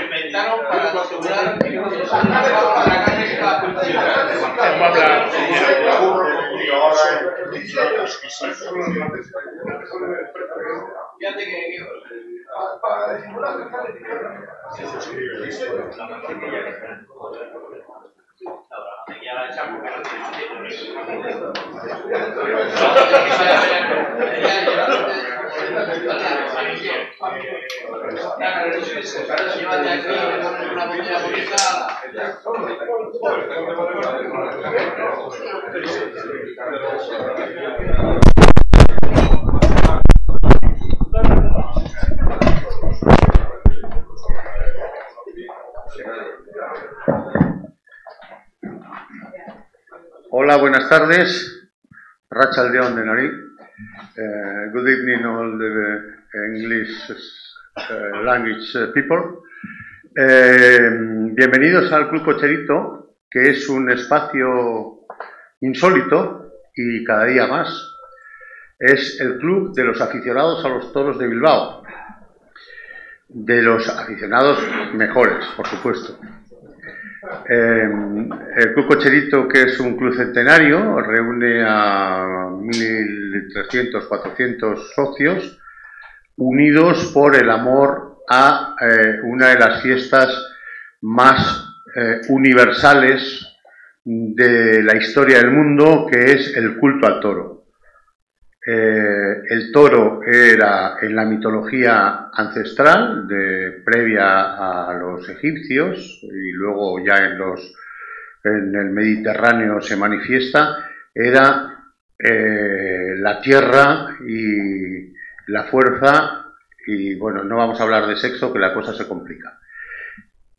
Inventaron para asegurar que la calle estaba fíjate que para disimular Hola, buenas tardes. Rachaldeón de Nari. Good evening, all the English language people. Bienvenidos al Club Cocherito, que es un espacio insólito y cada día más. Es el club de los aficionados a los toros de Bilbao. De los aficionados mejores, por supuesto. El Club Cocherito, que es un club centenario, reúne a 1.300, 400 socios unidos por el amor a una de las fiestas más universales de la historia del mundo, que es el culto al toro. El toro era en la mitología ancestral, previa a los egipcios, y luego ya en el Mediterráneo se manifiesta, era la tierra y la fuerza, y bueno, no vamos a hablar de sexo, que la cosa se complica.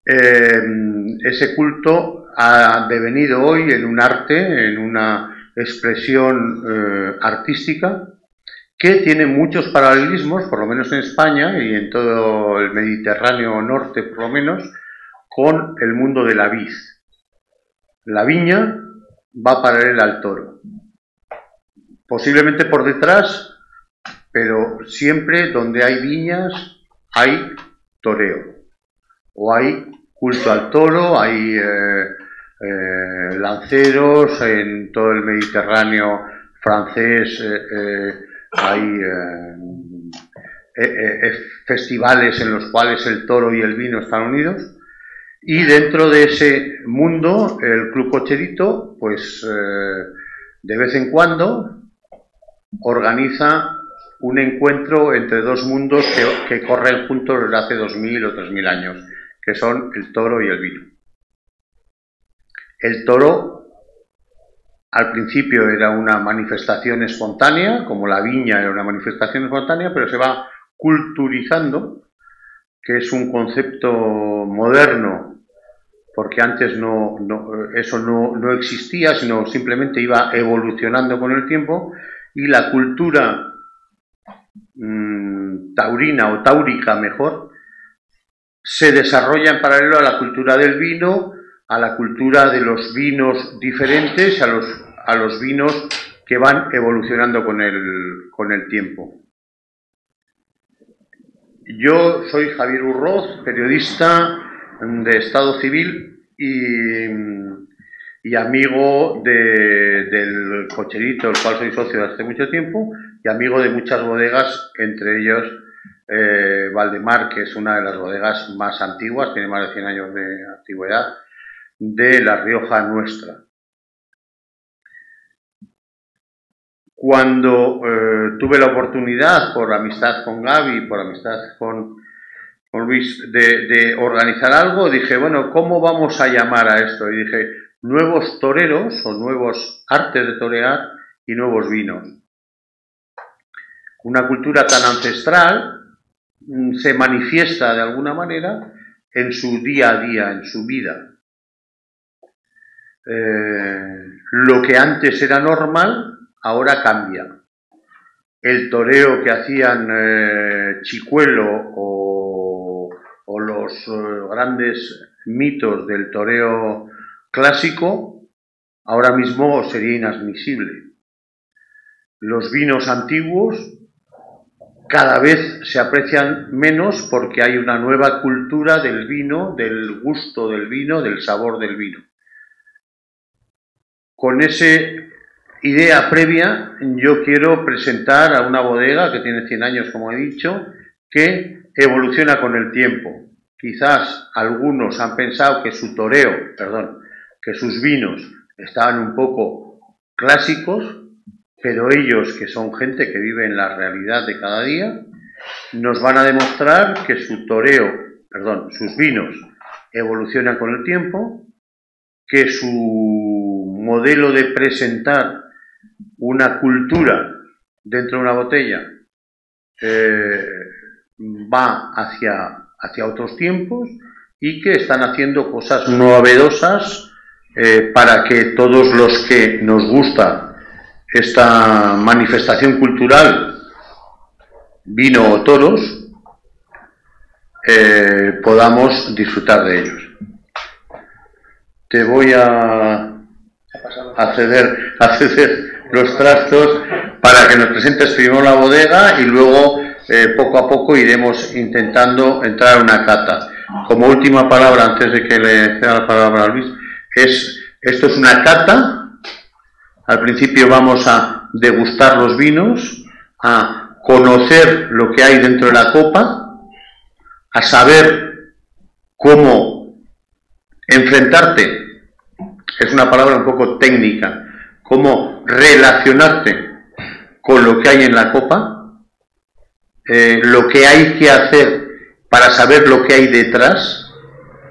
Ese culto ha devenido hoy en un arte, en una expresión artística que tiene muchos paralelismos, por lo menos en España y en todo el Mediterráneo norte, por lo menos, con el mundo de la vid. La viña va paralela al toro, posiblemente por detrás, pero siempre donde hay viñas hay toreo, o hay culto al toro, hay lanceros en todo el Mediterráneo francés, hay festivales en los cuales el toro y el vino están unidos, y dentro de ese mundo el Club Cocherito pues de vez en cuando organiza un encuentro entre dos mundos que corren juntos desde hace 2000 o 3000 años, que son el toro y el vino. El toro al principio era una manifestación espontánea, como la viña era una manifestación espontánea, pero se va culturizando, que es un concepto moderno, porque antes eso no existía, sino simplemente iba evolucionando con el tiempo, y la cultura taurina o táurica mejor se desarrolla en paralelo a la cultura del vino, a la cultura de los vinos diferentes, a los vinos que van evolucionando con el tiempo. Yo soy Javier Urroz, periodista de Estado Civil y amigo del Cocherito, el cual soy socio desde hace mucho tiempo, y amigo de muchas bodegas, entre ellos Valdemar, que es una de las bodegas más antiguas, tiene más de 100 años de antigüedad, de La Rioja nuestra. Cuando tuve la oportunidad, por amistad con Gaby, por amistad con Luis, de organizar algo, dije, bueno, ¿cómo vamos a llamar a esto? Y dije, nuevos toreros o nuevos artes de torear y nuevos vinos. Una cultura tan ancestral se manifiesta de alguna manera en su día a día, en su vida. lo que antes era normal, ahora cambia. El toreo que hacían Chicuelo o los grandes mitos del toreo clásico, ahora mismo sería inadmisible. Los vinos antiguos cada vez se aprecian menos porque hay una nueva cultura del vino, del gusto del vino, del sabor del vino. Con esa idea previa, yo quiero presentar a una bodega que tiene 100 años, como he dicho, que evoluciona con el tiempo. Quizás algunos han pensado que su toreo, que sus vinos estaban un poco clásicos, pero ellos, que son gente que vive en la realidad de cada día, nos van a demostrar que sus vinos evolucionan con el tiempo, que su modelo de presentar una cultura dentro de una botella va hacia otros tiempos y que están haciendo cosas novedosas para que todos los que nos gusta esta manifestación cultural, vino o toros, podamos disfrutar de ellos. Te voy a ceder los trastos para que nos presentes primero la bodega y luego poco a poco iremos intentando entrar a una cata. Como última palabra, antes de que le ceda la palabra a Luis, esto es una cata. Al principio vamos a degustar los vinos, a conocer lo que hay dentro de la copa, a saber cómo enfrentarte, es una palabra un poco técnica, cómo relacionarte con lo que hay en la copa, lo que hay que hacer para saber lo que hay detrás,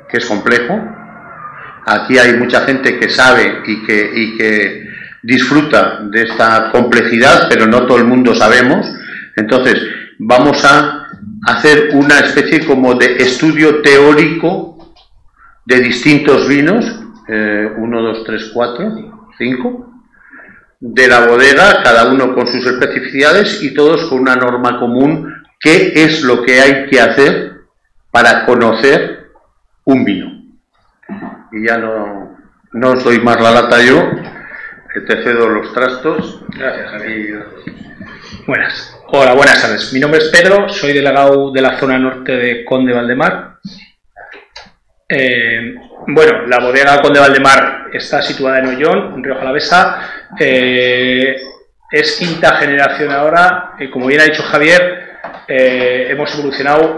que es complejo. Aquí hay mucha gente que sabe y que disfruta de esta complejidad, pero no todo el mundo sabemos. Entonces, vamos a hacer una especie como de estudio teórico de distintos vinos, 1, 2, 3, 4, 5, de la bodega, cada uno con sus especificidades y todos con una norma común, qué es lo que hay que hacer para conocer un vino. Y ya no os doy más la lata yo, que te cedo los trastos. Gracias, Javier. Buenas. Hola, buenas tardes. Mi nombre es Pedro, soy delegado de la zona norte de Conde Valdemar. Bueno, la bodega Conde Valdemar está situada en Ollón, en Rioja Alavesa. Es quinta generación ahora. Como bien ha dicho Javier, hemos evolucionado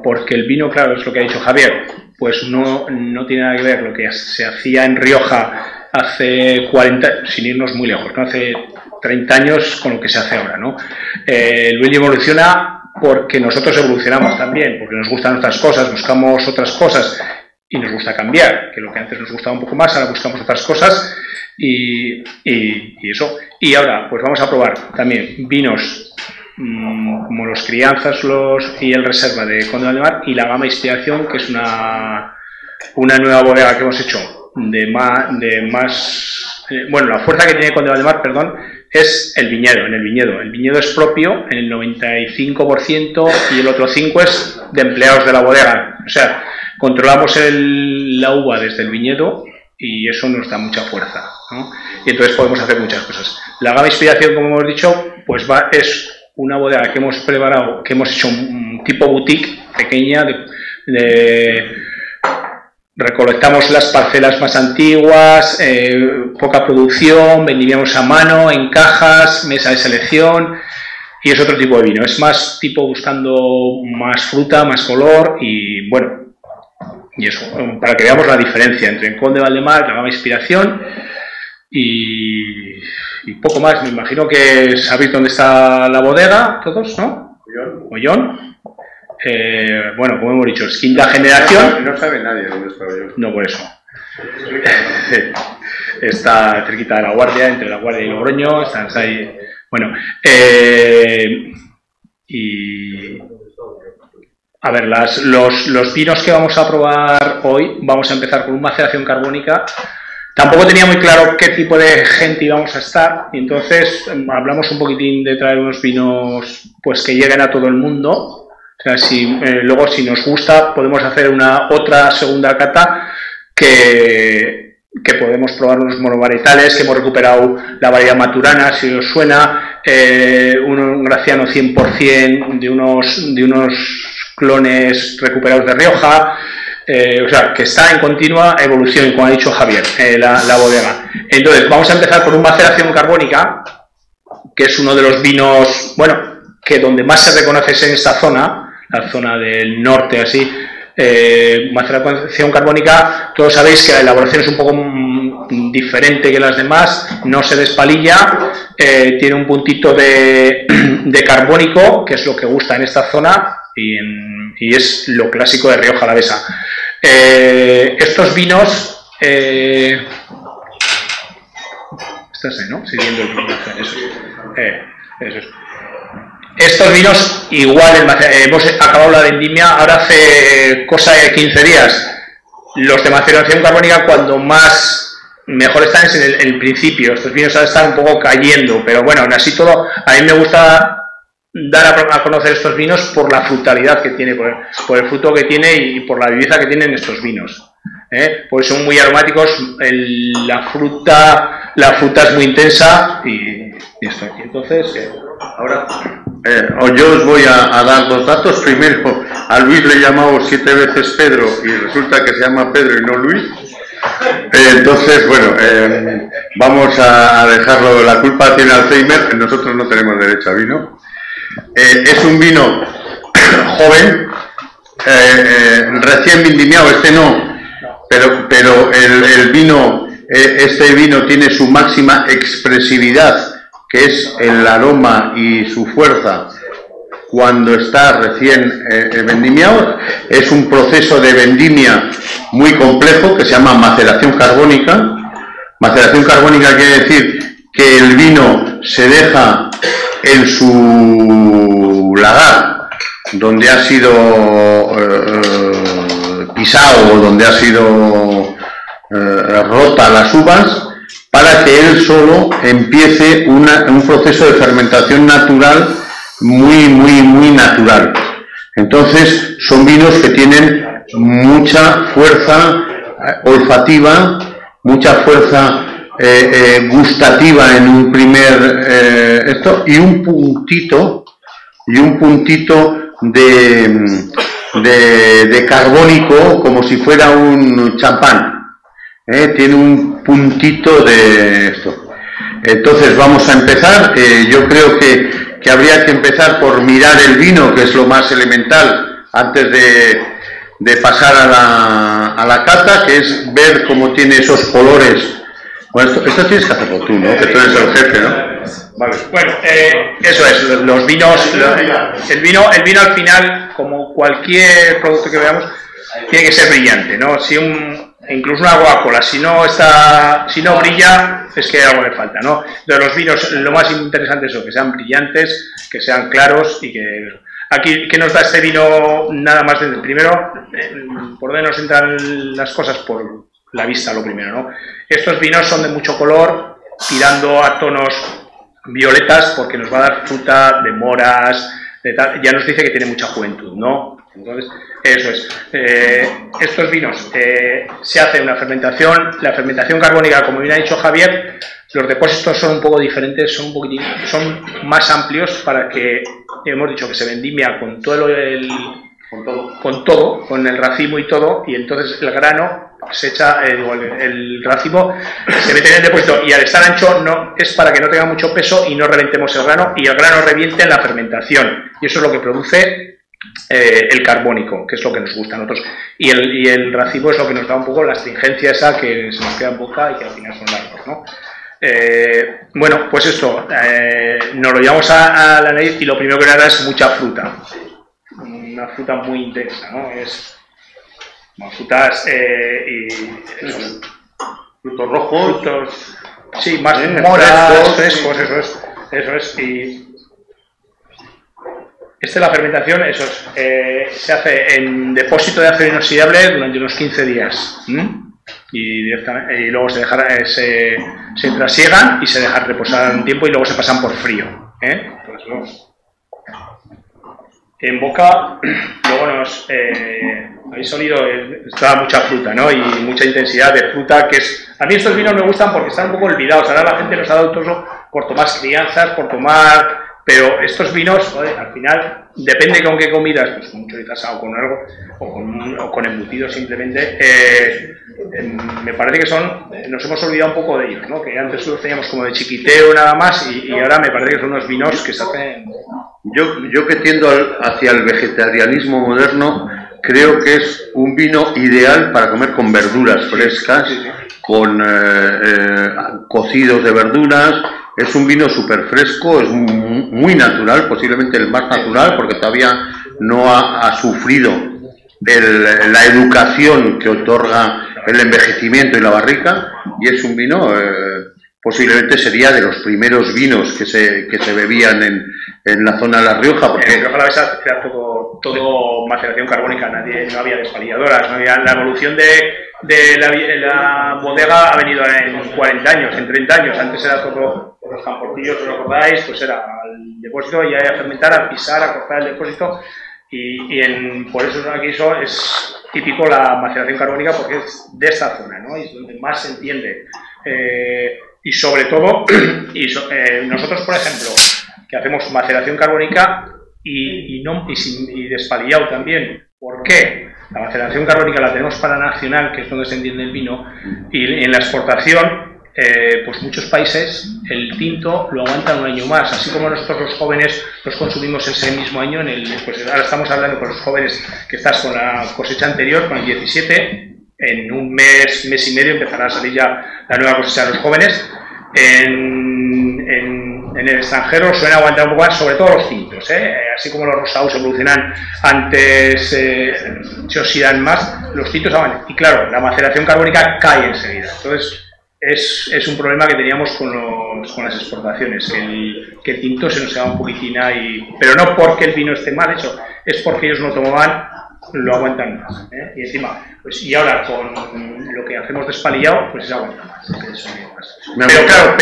porque el vino, claro, es lo que ha dicho Javier, pues no tiene nada que ver lo que se hacía en Rioja hace 40, sin irnos muy lejos, ¿no? Hace 30 años con lo que se hace ahora, ¿no? El vino evoluciona porque nosotros evolucionamos también, porque nos gustan otras cosas, buscamos otras cosas y nos gusta cambiar, que lo que antes nos gustaba un poco más, ahora buscamos otras cosas y eso. Y ahora, pues vamos a probar también vinos como los Crianzas y el Reserva de Conde Valdemar y la Gama Inspiración, que es una nueva bodega que hemos hecho bueno, la fuerza que tiene Conde Valdemar, perdón, es el viñedo, en el viñedo. El viñedo es propio en el 95% y el otro 5% es de empleados de la bodega. O sea, controlamos la uva desde el viñedo y eso nos da mucha fuerza, ¿no? Y entonces podemos hacer muchas cosas. La Gama Inspiración, como hemos dicho, pues es una bodega que hemos preparado, que hemos hecho un tipo boutique pequeña recolectamos las parcelas más antiguas, poca producción, vendíamos a mano, en cajas, mesa de selección, y es otro tipo de vino. Es más tipo buscando más fruta, más color y bueno, y eso, para que veamos la diferencia entre el Conde Valdemar, la Gama Inspiración y poco más. Me imagino que sabéis dónde está la bodega, todos, ¿no? Ollón. Bueno, como hemos dicho, es quinta generación. No sabe nadie dónde está Ollón. No, por eso. Está cerquita de La Guardia, entre La Guardia y Logroño. Están ahí. Bueno, y a ver, los vinos que vamos a probar hoy, vamos a empezar con una maceración carbónica Tampoco tenía muy claro qué tipo de gente íbamos a estar, y entonces hablamos un poquitín de traer unos vinos pues que lleguen a todo el mundo. O sea, luego si nos gusta podemos hacer otra segunda cata que podemos probar unos monovarietales, que hemos recuperado la variedad maturana, si os suena, un Graciano 100% de unos clones recuperados de Rioja. O sea, que está en continua evolución, como ha dicho Javier, la bodega. Entonces, vamos a empezar por una maceración carbónica, que es uno de los vinos, bueno, que donde más se reconoce es en esta zona, la zona del norte, así. Maceración carbónica, todos sabéis que la elaboración es un poco diferente que las demás, no se despalilla, tiene un puntito de carbónico, que es lo que gusta en esta zona, y es lo clásico de Rioja Alavesa. Estos vinos, ¿no? Siguiendo eso es. Estos vinos, igual, hemos acabado la vendimia ahora hace cosa de 15 días. Los de maceración carbónica, cuando mejor están es en el principio. Estos vinos ahora están un poco cayendo, pero bueno, aún así todo, a mí me gusta dar a conocer estos vinos por la frutalidad que tiene, por el fruto que tiene y por la viveza que tienen estos vinos. Pues son muy aromáticos, la fruta es muy intensa y esto. Y entonces, ahora yo os voy a dar dos datos. Primero, a Luis le he llamado 7 veces Pedro y resulta que se llama Pedro y no Luis. Entonces, bueno, vamos a dejarlo. La culpa tiene Alzheimer, nosotros no tenemos derecho a vino. Es un vino joven, recién vendimiado, este no, pero el vino, este vino tiene su máxima expresividad, que es el aroma y su fuerza cuando está recién vendimiado. Es un proceso de vendimia muy complejo que se llama maceración carbónica. Maceración carbónica quiere decir que el vino se deja en su lagar, donde ha sido pisado o donde ha sido rota las uvas, para que él solo empiece un proceso de fermentación natural muy natural. Entonces son vinos que tienen mucha fuerza olfativa, mucha fuerza gustativa en un primer y un puntito de carbónico, como si fuera un champán. Tiene un puntito de esto. Entonces vamos a empezar. Yo creo que habría que empezar por mirar el vino, que es lo más elemental, antes de pasar a la cata, que es ver cómo tiene esos colores. Bueno, esto tienes que hacerlo tú, ¿no? Que tú eres el jefe, ¿no? Vale. Bueno, eso es, los vinos, el vino al final, como cualquier producto que veamos, tiene que ser brillante, ¿no? Incluso una Coca-Cola, si no brilla, es que algo le falta, ¿no? De los vinos, lo más interesante es eso, que sean brillantes, que sean claros y que... Aquí, ¿qué nos da este vino? Nada más desde el primero, por donde nos entran las cosas, por la vista, lo primero, ¿no? Estos vinos son de mucho color, tirando a tonos violetas, porque nos va a dar fruta de moras, de tal. Ya nos dice que tiene mucha juventud, ¿no? Entonces, eso es. Estos vinos se hace una fermentación. La fermentación carbónica, como bien ha dicho Javier, los depósitos son un poco diferentes, son más amplios, para que, hemos dicho que se vendimia con todo con el racimo y todo, y entonces el grano se echa, el racimo se mete en el depósito, y al estar ancho no es para que no tenga mucho peso y no reventemos el grano, y el grano reviente en la fermentación, y eso es lo que produce el carbónico, que es lo que nos gusta a nosotros, y el racimo es lo que nos da un poco la astringencia esa que se nos queda en boca y que al final son largos, ¿no? Bueno, pues esto nos lo llevamos a la nariz, y lo primero que nos da es mucha fruta, una fruta muy intensa, ¿no? Frutas frutos rojos, sí, más moras, frescos, eso es, y la fermentación, se hace en depósito de acero inoxidable durante unos 15 días. y luego se trasiegan y se dejan reposar un tiempo y luego se pasan por frío. Pues, en boca, luego habéis olido, está mucha fruta, ¿no? Y mucha intensidad de fruta, que es... A mí estos vinos me gustan porque están un poco olvidados. Ahora la gente nos ha dado todo por tomar crianzas, por tomar... Pero estos vinos, joder, al final, depende con qué comidas, pues con un chorizo asado, con algo, o con embutidos simplemente, me parece que nos hemos olvidado un poco de ellos, ¿no? Que antes los teníamos como de chiquiteo nada más y ahora me parece que son unos vinos que se hacen... Yo que tiendo hacia el vegetarianismo moderno, creo que es un vino ideal para comer con verduras frescas, con cocidos de verduras. Es un vino súper fresco, es muy natural, posiblemente el más natural, porque todavía no ha sufrido la educación que otorga el envejecimiento y la barrica, y es un vino, posiblemente sería de los primeros vinos que se bebían en la zona de La Rioja. Porque en Rioja Alavesa era todo maceración carbónica, no había despalilladoras, no había, la evolución de la bodega ha venido en 40 años, en 30 años, antes era todo... Los camportillos, si os acordáis, pues era el depósito y a fermentar, a pisar, a cortar el depósito por eso aquí es típico la maceración carbónica porque es de esta zona, ¿no? Y es donde más se entiende. Y sobre todo, nosotros, por ejemplo, que hacemos maceración carbónica y despalillado también. ¿Por qué? La maceración carbónica la tenemos para nacional, que es donde se entiende el vino, y en la exportación... pues muchos países el tinto lo aguantan un año más, así como nosotros los jóvenes los consumimos ese mismo año, pues ahora estamos hablando con los jóvenes que estás con la cosecha anterior, con el 17, en un mes y medio empezará a salir ya la nueva cosecha de los jóvenes. En el extranjero suelen aguantar un poco más, sobre todo los tintos, así como los rosados evolucionan antes, se oxidan más, los tintos aguantan, y claro, la maceración carbónica cae enseguida, entonces es un problema que teníamos con las exportaciones, que el tinto se nos queda un poquitín ahí, pero no porque el vino esté mal hecho, es porque ellos no tomaban, lo aguantan más, y encima, pues y ahora con lo que hacemos despalillado, pues se aguanta más, pero claro,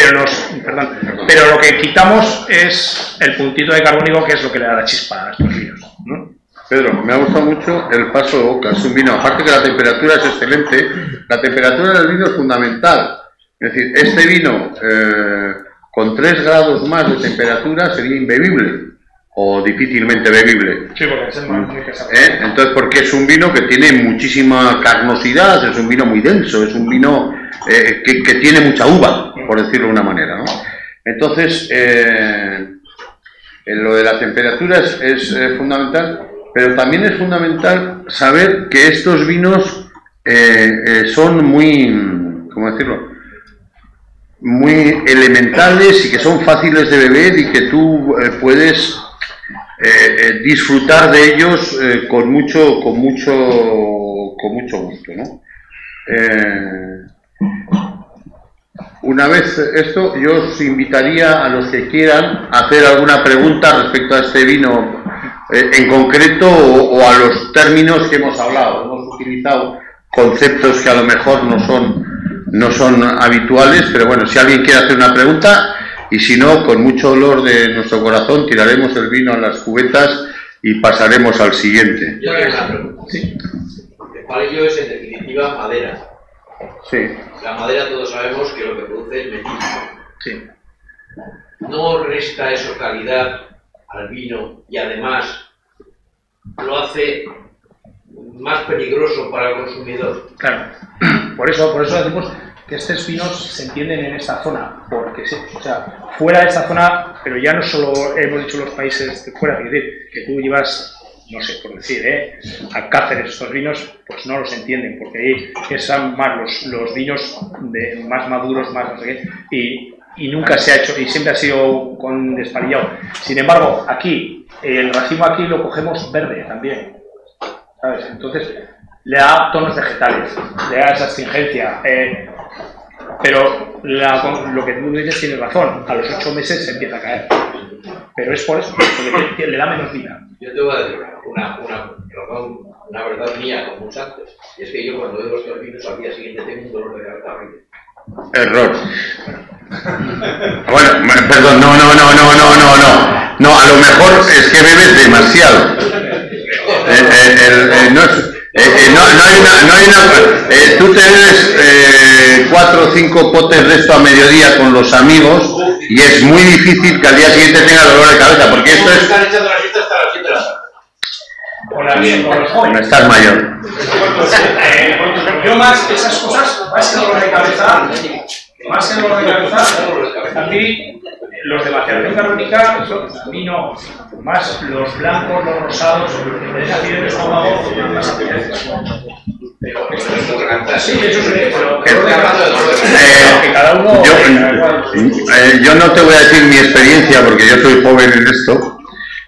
pero lo que quitamos es el puntito de carbónico, que es lo que le da la chispa a estos vinos, ¿no? Pedro, me ha gustado mucho el paso de boca, es un vino, aparte que la temperatura es excelente, la temperatura del vino es fundamental. Es decir, este vino con 3 grados más de temperatura sería imbebible o difícilmente bebible. Sí, porque es muy pesado. Entonces, porque es un vino que tiene muchísima carnosidad, es un vino muy denso, es un vino que tiene mucha uva, por decirlo de una manera, ¿no? Entonces, lo de la temperatura es fundamental, pero también es fundamental saber que estos vinos son muy, ¿cómo decirlo?, muy elementales y que son fáciles de beber y que tú puedes disfrutar de ellos con mucho gusto, ¿no? Una vez esto, yo os invitaría a los que quieran a hacer alguna pregunta respecto a este vino en concreto o a los términos que hemos hablado. Hemos utilizado conceptos que a lo mejor no son habituales, pero bueno, si alguien quiere hacer una pregunta, y si no, con mucho dolor de nuestro corazón, tiraremos el vino a las cubetas y pasaremos al siguiente. Yo tengo una pregunta. Sí. El palillo es en definitiva madera. Sí. La madera todos sabemos que lo que produce es metismo. Sí. ¿No resta eso calidad al vino y además lo hace más peligroso para el consumidor? Claro, por eso decimos que estos vinos se entienden en esta zona, porque o sea, fuera de esta zona, pero ya no solo hemos dicho los países de fuera, es decir, que tú llevas, no sé, por decir, a Cáceres estos vinos, pues no los entienden, porque ahí son más los vinos más maduros, más no sé qué, y nunca se ha hecho, y siempre ha sido con despalillado. Sin embargo, aquí, el racimo aquí lo cogemos verde también, ¿sabes? Entonces le da tonos vegetales, le da esa astringencia, pero lo que tú dices tiene razón, a los 8 meses se empieza a caer, pero es por eso, porque le da menos vida. Yo te voy a decir una razón, una verdad mía como un santo. Y es que yo cuando bebo estos vinos al día siguiente tengo un dolor de cabeza horrible. Error. Bueno, perdón, no, a lo mejor es que bebes demasiado. Tú te bebes 4 o 5 potes de esto a mediodía con los amigos y es muy difícil que al día siguiente tenga dolor de cabeza, porque esto es... Están echando la siesta hasta las 7 de la tarde. Por los jóvenes. Estás mayor. Yo más esas cosas, más que dolor de cabeza, a mí los de maceración carbónica, a mí no, más los blancos, los rosados, el desafío del estómago, más acidez. Sí, eso que cada uno... Yo no te voy a decir mi experiencia porque yo soy joven en esto.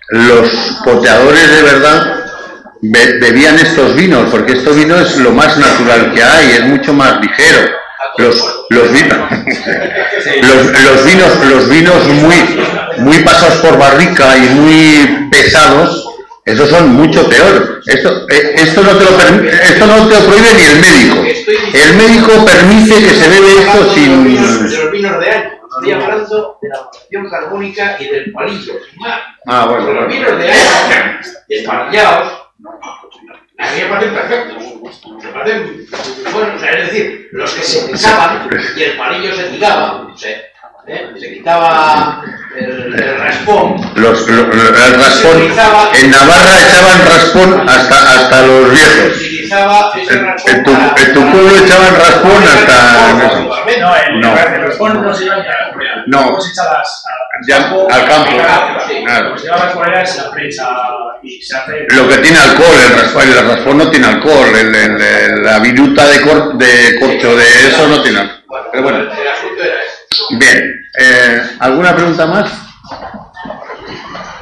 Los poteadores de verdad bebían estos vinos porque estos vinos es lo más natural que hay, es mucho más ligero. Los vinos muy pasados por barrica y muy pesados, esos son mucho peor. Esto no te lo prohíbe ni el médico. El médico permite que se bebe esto sin... De los vinos de año. Estoy hablando de la maceración carbónica y del palillo. Ah, bueno. Los vinos de año, despalillados, a mí me parecen perfectos. Me parecen, bueno, o sea, es decir, los que se pisaban y el palillo se tiraba, se quitaba el raspón. El raspón. En Navarra echaban raspón hasta los viejos. En tu pueblo echaban raspón hasta... No, el raspón no se iba no, se echa al campo. Claro. Se lleva las monedas en la prensa y se hace... Lo que tiene alcohol, el raspón no tiene alcohol, la viruta de corcho de eso no tiene alcohol. Pero bueno. Bien, ¿alguna pregunta más?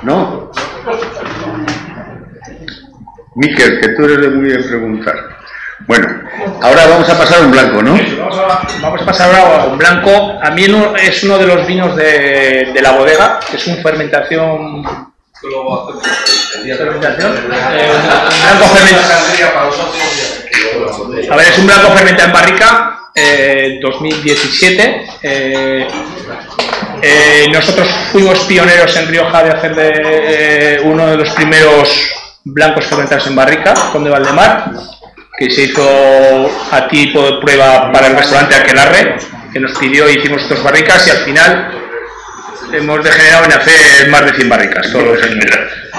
¿No? Miquel, que tú eres de muy bien preguntar. Bueno, ahora vamos a pasar a un blanco, ¿no? Vamos a pasar ahora a un blanco. A mí es uno de los vinos de la bodega, que es un fermentación... A ver, es un blanco fermentado en barrica, 2017. Nosotros fuimos pioneros en Rioja de hacer uno de los primeros blancos fermentados en barrica, Conde Valdemar, que se hizo a tipo de prueba para el restaurante Aquelarre, que nos pidió y hicimos 2 barricas y al final hemos degenerado en hacer más de 100 barricas todos los años.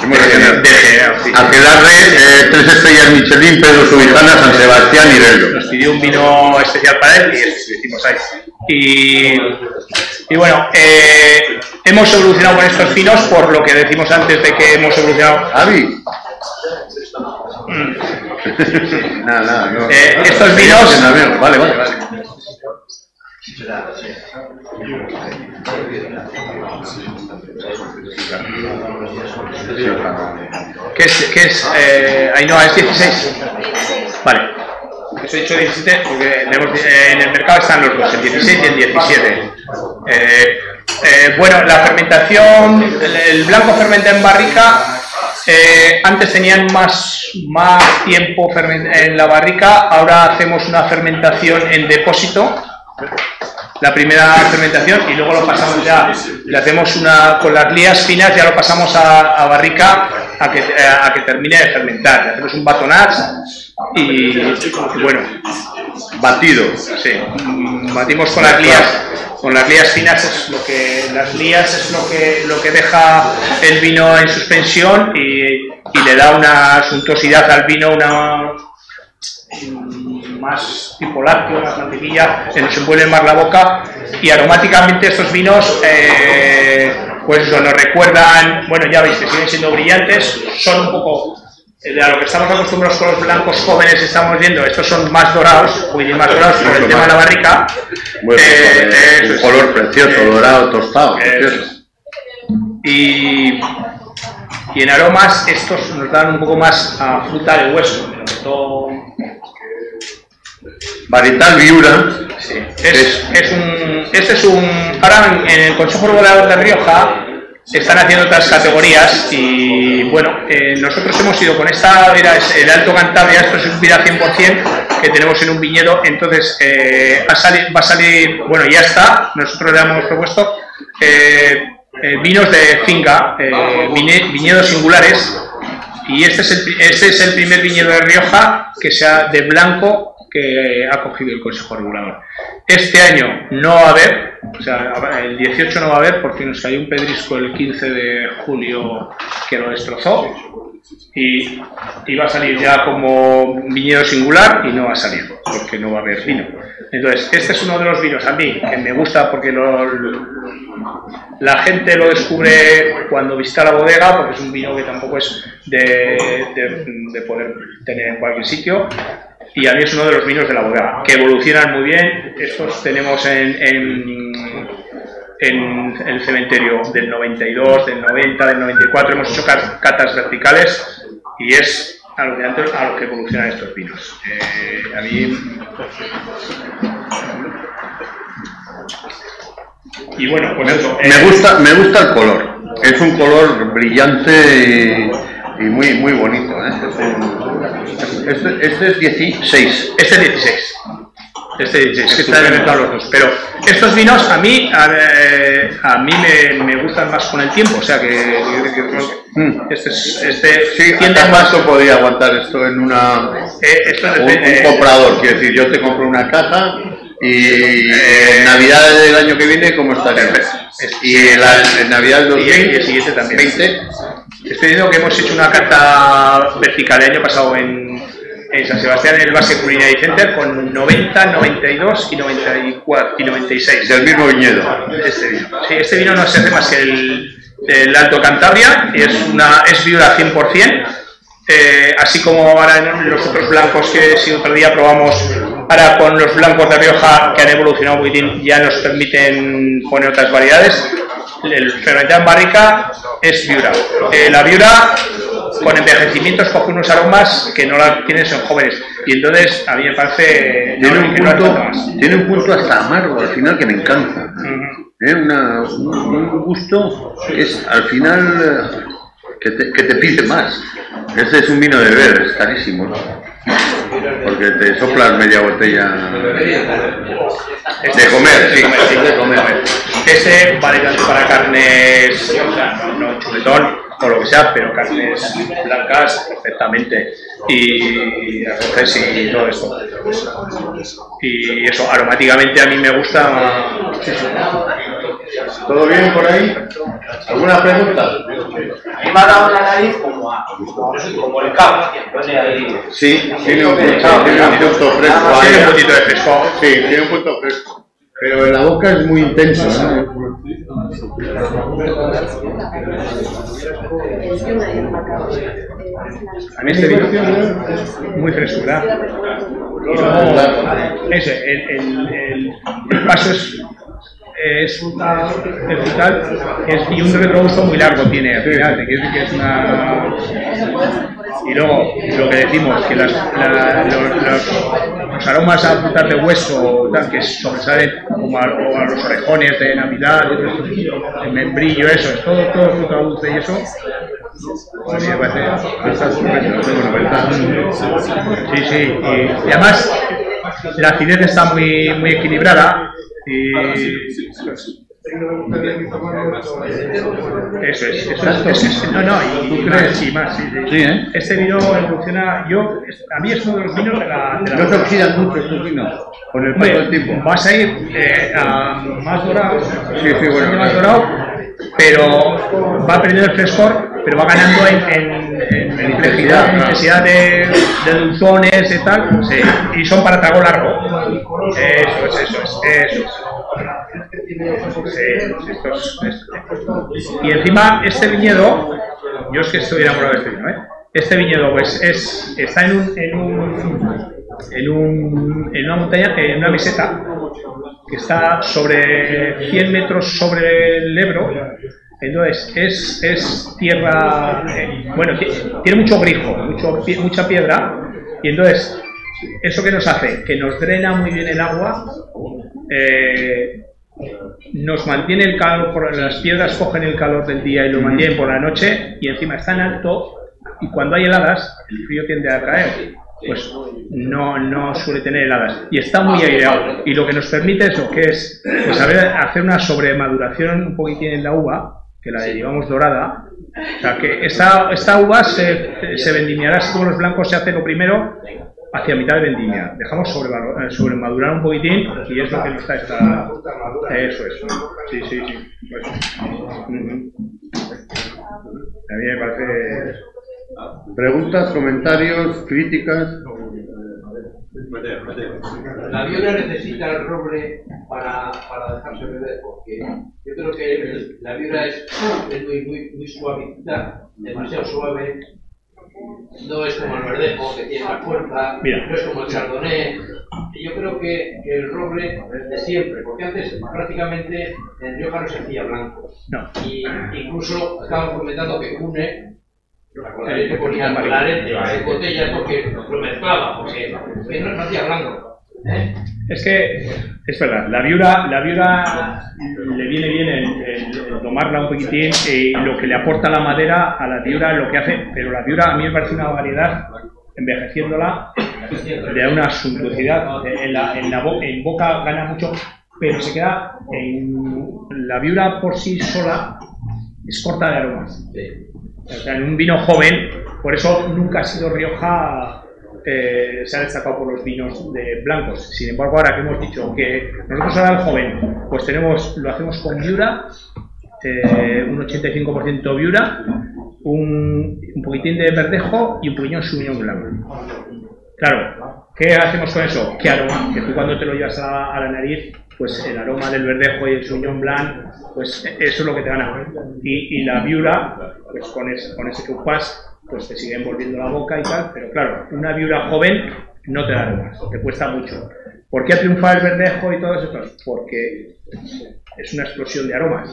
Hemos degenerado. Aquelarre, 3 estrellas Michelin, Pedro Subijana, San Sebastián y Bello. Nos pidió un vino especial para él y lo hicimos ahí. Y bueno, hemos evolucionado con estos vinos por lo que decimos antes de que hemos evolucionado. Avi. Nada, no. Estos vinos... Vale. ¿Qué es? Ainhoa, ¿es 16? Vale. Os he dicho 17 porque en el mercado están los dos, el 16 y el 17. Bueno, la fermentación, el blanco fermentado en barrica, antes tenían más tiempo en la barrica, ahora hacemos una fermentación en depósito. La primera fermentación y luego lo pasamos ya, le hacemos una con las lías finas, ya lo pasamos a barrica a que termine de fermentar. Le hacemos un batonage y bueno, batido, sí. Batimos con las lías finas, es lo que lo que deja el vino en suspensión y le da una suntuosidad al vino, más tipo lácteo, más mantequilla, se nos envuelve más la boca y aromáticamente estos vinos pues eso, nos recuerdan, bueno, ya veis que siguen siendo brillantes, son un poco a lo que estamos acostumbrados con los blancos jóvenes, estamos viendo, estos son más dorados, muy bien más dorados por el tema de la barrica. Bueno, un color precioso, dorado, tostado, precioso. Y en aromas estos nos dan un poco más a fruta de hueso, Varietal Viura. Sí. Ahora en el Consejo Regulador de Rioja están haciendo otras categorías y bueno, nosotros hemos ido con esta, era el Alto Cantabria, esto es un vida 100% que tenemos en un viñedo, entonces va a salir, bueno, ya está, nosotros le hemos propuesto vinos de finca, viñedos singulares, y este es el primer viñedo de Rioja que sea de blanco que ha cogido el Consejo Regulador. Este año no va a haber, o sea, el 18 no va a haber porque nos cayó un pedrisco el 15 de julio que lo destrozó y va a salir ya como viñedo singular y no va a salir porque no va a haber vino. Entonces, este es uno de los vinos a mí que me gusta porque la gente lo descubre cuando visita la bodega, porque es un vino que tampoco es de poder tener en cualquier sitio. Y a mí es uno de los vinos de la bodega, que evolucionan muy bien. Estos tenemos en el cementerio del 92, del 90, del 94. Hemos hecho catas verticales y es alucinante a lo que evolucionan estos vinos. A mí... Y bueno, pues eso. Me gusta el color. Es un color brillante y muy bonito. Este es 16. Este es 16. Este es 16, que están inventados los dos. Pero estos vinos a mí me gustan más con el tiempo. O sea que sí, ¿cuánto podría aguantar esto en un comprador? Quiero decir, yo te compro una caja y en Navidad del año que viene, ¿cómo estaría? Y en Navidad del 2020 también. 20. Estoy diciendo que hemos hecho una cata vertical el año pasado en San Sebastián, en el Basque Culinary Center, con 90, 92 y 94 y 96. Del mismo viñedo. Este vino. Sí, este vino no se hace más que el Alto Cantabria, y es viuda 100%, así como ahora en los otros blancos que si otro día probamos, ahora con los blancos de Rioja que han evolucionado muy bien, ya nos permiten poner otras variedades. El fermentado en barrica es viura. La viura con envejecimientos coge unos aromas que no la tienes en jóvenes y entonces a mí me parece tiene un punto hasta amargo al final que me encanta. Un gusto que es al final que te pide más. Este es un vino de beber, es carísimo, ¿no? Porque te soplas media botella de comer, sí, de comer. Ese vale tanto para carnes, o sea, no chuletón o lo que sea, pero carnes blancas perfectamente, y arroces y todo esto. Y eso, aromáticamente a mí me gusta. ¿Todo bien por ahí? ¿Alguna pregunta? A mí me ha dado la nariz como el cabo. Sí, tiene un punto fresco. Tiene un poquito de fresco. Sí, tiene un punto fresco. Pero en la boca es muy intenso, ¿no? A mí este vino muy frescura. Y luego, el paso es frutal y un retrogusto muy largo tiene al final, que es una... Y luego lo que decimos, que los aromas a frutas de hueso que sobresalen como a los orejones de Navidad, el membrillo, eso, es todo fruta dulce y eso. A mí me parece sí, y además la acidez está muy equilibrada. Y eso es. No, y más, y más. Sí. Este vino evoluciona. A mí es uno de los vinos de la no se oxidan mucho estos vinos con el paso del tiempo. Vas a ir a más dorado, bueno, más dorado, pero va perdiendo el frescor, pero va ganando en intensidad de dulzones y tal, sí, y son para trago largo. Eso es. Y encima este viñedo, yo es que estoy enamorado de este vino, Este viñedo pues está en una montaña, en una meseta que está sobre 100 metros sobre el Ebro. Entonces es tierra, bueno, tiene mucho grifo, mucha piedra, y entonces eso que nos hace, que nos drena muy bien el agua, nos mantiene el calor, las piedras cogen el calor del día y lo mantienen por la noche, y encima está en alto, y cuando hay heladas, el frío tiende a caer, pues no suele tener heladas, y está muy aireado, y lo que nos permite eso, que es pues, hacer una sobremaduración un poquitín en la uva, que la llevamos dorada. O sea, que esta uva se vendimiará, si como los blancos se hace lo primero, hacia mitad de vendimia. Dejamos sobremadurar un poquitín y es lo que nos da esta... Eso es. Sí. Pues, a mí me parece... Preguntas, comentarios, críticas. La Viura necesita el roble para dejarse beber, porque yo creo que la Viura es muy suavecita, demasiado suave. No es como el verdejo, que tiene la fuerza, no es como el chardonnay. Yo creo que el roble de siempre, porque antes prácticamente en Rioja no se hacía blanco. No. Y incluso estábamos comentando que Cune, recordaréis que ponía claret en botellas porque lo mezclaba, porque no hacía blanco. Es que es verdad, la viura le viene bien el tomarla un poquitín, y lo que le aporta la madera a la viura lo que hace, pero la viura a mí me parece una variedad, envejeciéndola, le da una suntuosidad, en boca gana mucho, pero se queda la viura por sí sola, es corta de aromas. O sea, en un vino joven, por eso nunca ha sido Rioja. Se ha destacado por los vinos de blancos. Sin embargo, ahora que hemos dicho que nosotros ahora el joven, pues lo hacemos con viura, un 85% viura, un poquitín de verdejo y un puñón Sauvignon Blanc. Claro, ¿qué hacemos con eso? ¿Qué aroma? Que tú cuando te lo llevas a la nariz, pues el aroma del verdejo y el Sauvignon Blanc, pues eso es lo que te gana. Y la viura, pues con ese queupas, pues te sigue envolviendo la boca y tal, pero claro, una viura joven no te da aromas, te cuesta mucho. ¿Por qué ha triunfado el verdejo y todos estos? Porque es una explosión de aromas.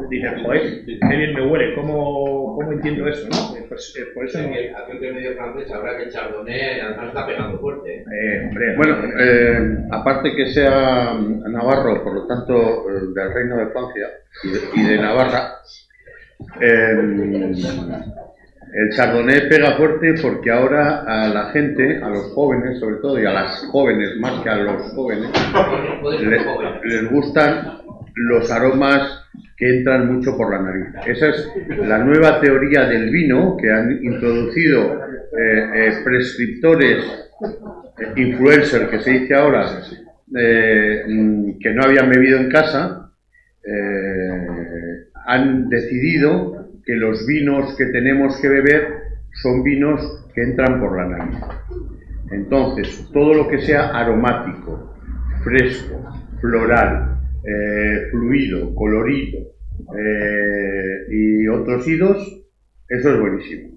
Dices, joder, qué bien me huele, ¿cómo entiendo eso? ¿No? Pues por eso no. Aquel que medio francés sabrá que el chardonnay además está pegando fuerte. Hombre, bueno, aparte que sea navarro, por lo tanto del Reino de Francia y de Navarra, el chardonnay pega fuerte porque ahora a la gente, a los jóvenes sobre todo, y a las jóvenes más que a los jóvenes, les gustan los aromas que entran mucho por la nariz. Esa es la nueva teoría del vino que han introducido prescriptores, influencers que se dice ahora, que no habían bebido en casa, han decidido que los vinos que tenemos que beber son vinos que entran por la nariz. Entonces, todo lo que sea aromático, fresco, floral, fluido, colorido y otros idos, eso es buenísimo.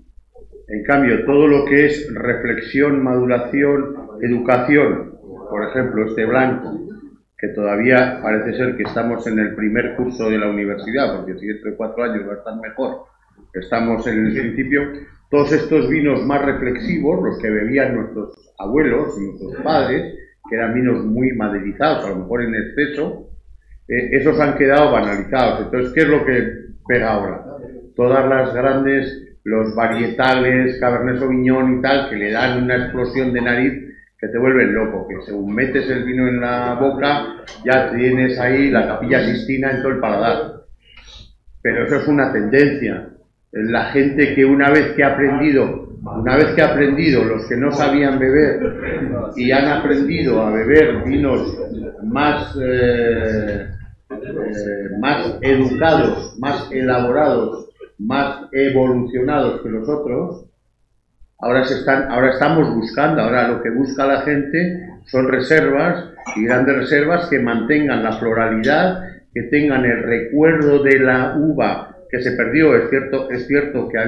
En cambio, todo lo que es reflexión, maduración, educación, por ejemplo, este blanco, que todavía parece ser que estamos en el primer curso de la universidad, porque si dentro de 4 años va a estar mejor, estamos en el principio, todos estos vinos más reflexivos, los que bebían nuestros abuelos y nuestros padres, que eran vinos muy maderizados, a lo mejor en exceso, esos han quedado banalizados. Entonces, ¿qué es lo que pega ahora? Todas las grandes, los varietales, Cabernet Sauvignon y tal, que le dan una explosión de nariz que te vuelven loco, que según metes el vino en la boca, ya tienes ahí la Capilla Sistina en todo el paladar. Pero eso es una tendencia. La gente que una vez que ha aprendido, los que no sabían beber y han aprendido a beber vinos más educados, más elaborados, más evolucionados que los otros, ahora estamos buscando, ahora lo que busca la gente son reservas y grandes reservas que mantengan la floralidad, que tengan el recuerdo de la uva que se perdió. Es cierto que ha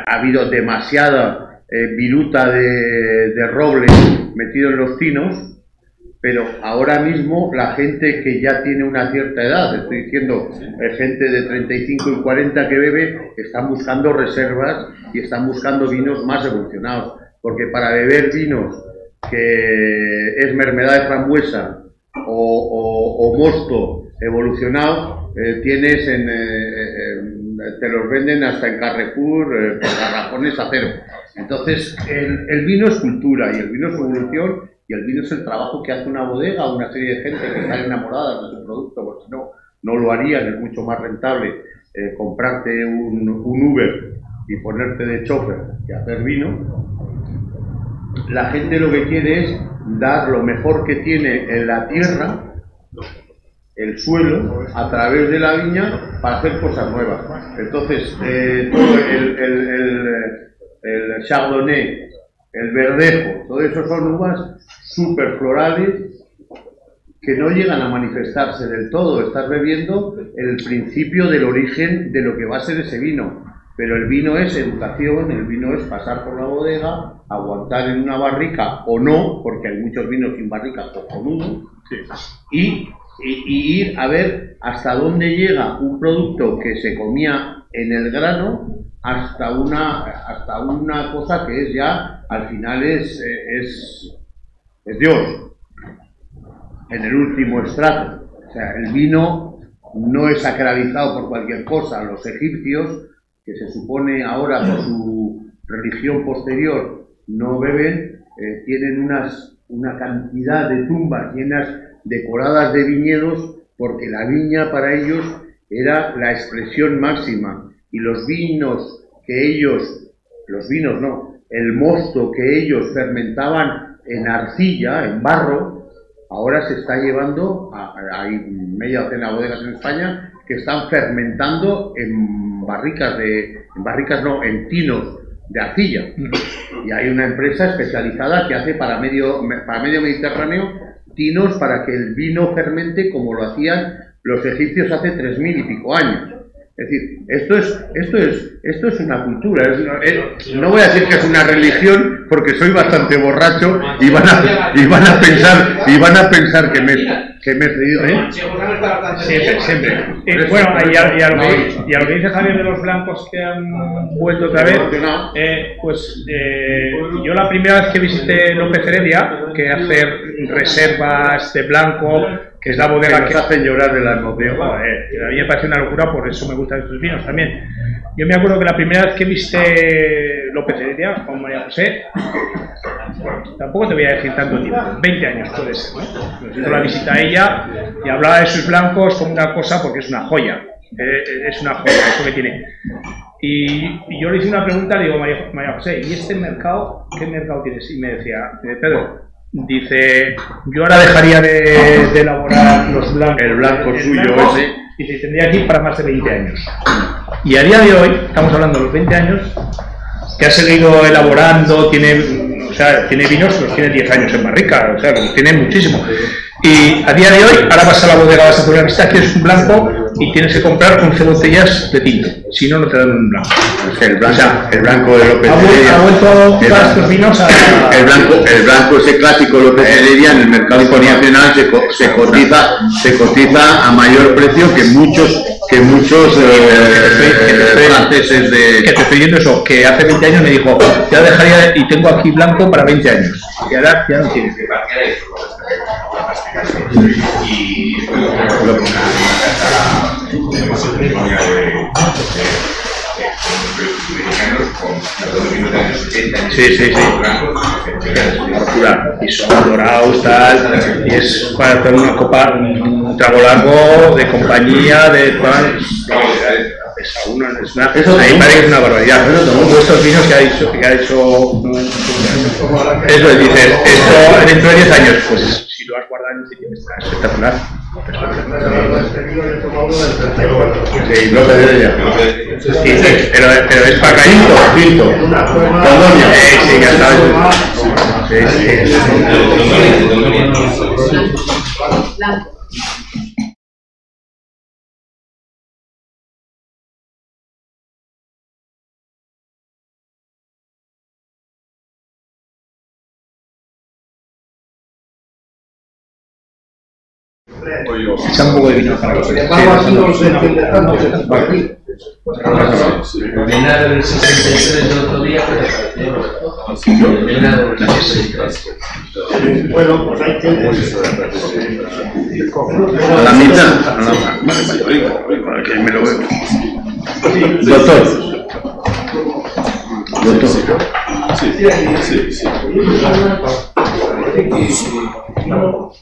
habido demasiada viruta de roble metido en los tinos, pero ahora mismo la gente que ya tiene una cierta edad, estoy diciendo gente de 35 y 40 que bebe, están buscando reservas y están buscando vinos más evolucionados, porque para beber vinos que es mermelada de frambuesa o mosto evolucionado, tienes te los venden hasta en Carrefour por garrafones a cero. Entonces, el vino es cultura y el vino es evolución y el vino es el trabajo que hace una bodega o una serie de gente que están enamoradas de su producto, porque si no, no lo harían. Es mucho más rentable comprarte un Uber y ponerte de chofer que hacer vino. La gente lo que quiere es dar lo mejor que tiene en la tierra, el suelo, a través de la viña para hacer cosas nuevas. Entonces, todo el Chardonnay, el Verdejo, todo eso son uvas súper florales que no llegan a manifestarse del todo. Estás bebiendo el principio del origen de lo que va a ser ese vino. Pero el vino es educación, el vino es pasar por la bodega, aguantar en una barrica o no, porque hay muchos vinos sin barrica cojonudos, y ir a ver hasta dónde llega un producto que se comía en el grano hasta una cosa que es ya, al final es Dios, en el último estrato. O sea, el vino no es sacralizado por cualquier cosa. Los egipcios, que se supone ahora por su religión posterior no beben, tienen una cantidad de tumbas llenas, decoradas de viñedos, porque la viña para ellos era la expresión máxima, y los vinos que ellos, el mosto que ellos fermentaban en arcilla, en barro, ahora se está llevando, hay media docena de bodegas en España que están fermentando en tinos de arcilla, y hay una empresa especializada que hace para medio Mediterráneo tinos para que el vino fermente como lo hacían los egipcios hace 3000 y pico años. Es decir, esto es una cultura. No voy a decir que es una religión porque soy bastante borracho y van a pensar que me he cedido. Siempre. Bueno, y a lo que dice Javier de los blancos que han vuelto otra vez, yo la primera vez que visité López Heredia, que hacer reservas de blanco, que es la bodega que hacen llorar de la emoción. A mí me parece una locura, por eso me gustan estos vinos también. Yo me acuerdo que la primera vez que visité López Heredia con María José, tampoco te voy a decir tanto tiempo, 20 años puede ser, ¿no? Hizo la visita a ella y hablaba de sus blancos como una cosa, porque es una joya, es una joya, eso que tiene. Y yo le hice una pregunta, le digo, María José, ¿y este mercado, qué mercado tienes? Y me decía, Pedro, dice, yo ahora dejaría de elaborar los blancos, el blanco suyo ese, y se tendría que ir para más de 20 años. Y a día de hoy, estamos hablando de los 20 años, que ha seguido elaborando, tiene vinos que los tiene 10 años en barrica, o sea, que los tiene muchísimo. Y a día de hoy, ahora vas a la bodega, vas a hacer una visita, quieres un blanco y tienes que comprar 11 botellas de tinto, si no, no te dan un blanco. El blanco de López Heredia. Ha vuelto todos estos vinos a... El blanco ese clásico López Heredia en el mercado internacional se cotiza a mayor precio que muchos franceses de... Que te estoy diciendo eso, que hace 20 años me dijo, ya dejaría y tengo aquí blanco para 20 años. Y ahora ya no tienes. Y lo que Sí. Y son dorados, tal. Y es para hacer una copa, un trago largo de compañía, de pan. Ahí parece que es una barbaridad. Estos vinos que ha hecho eso es, dices, esto dentro de 10 años, pues si lo has guardado en un sitio que está espectacular. Sí, no te diría. Pero es para Quinto. Sí, ya sabes. Echa un poco de vino para que se el venado del 63 del otro día, el venado del 63. Bueno, pues hay que... A la mitad. Vale, para que me lo veo. Doctor. Sí. No.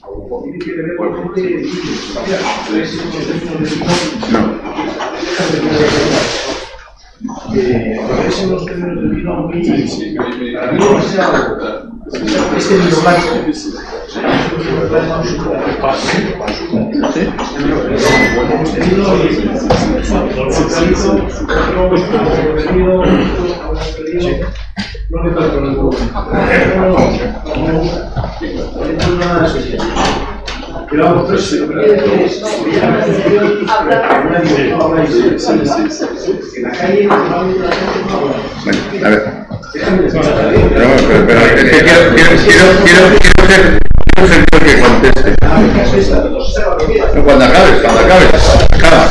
Este vino blanco. A ver. Pero es que quiero ser el que conteste. Cuando acabes. Acaba.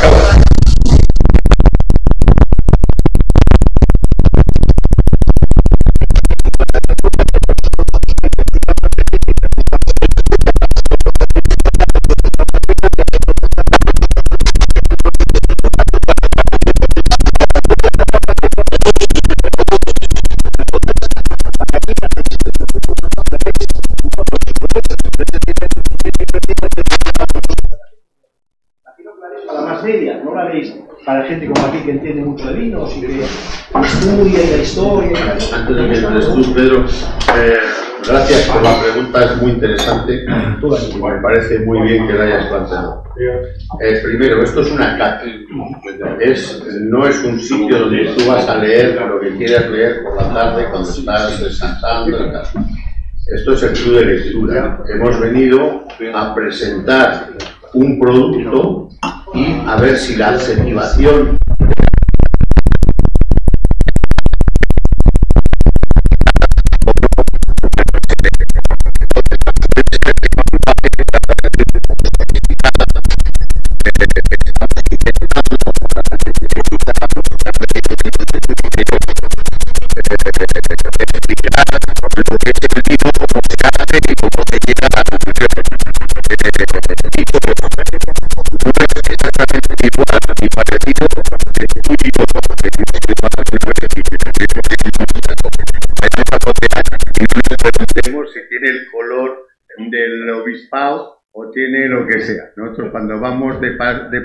Para la más media, no la leéis para gente como aquí que entiende mucho de vinos y que estudia y la historia. Antes de que entres tú, Pedro, gracias por la pregunta, es muy interesante. Me parece muy bien que la hayas planteado. Primero, esto es una cátedra. No es un sitio donde tú vas a leer lo que quieras leer por la tarde cuando estás descansando y tal. Esto es el club de lectura. Hemos venido a presentar un producto y a ver si la incentivación si tiene el color del obispado o tiene lo que sea. Nosotros cuando vamos de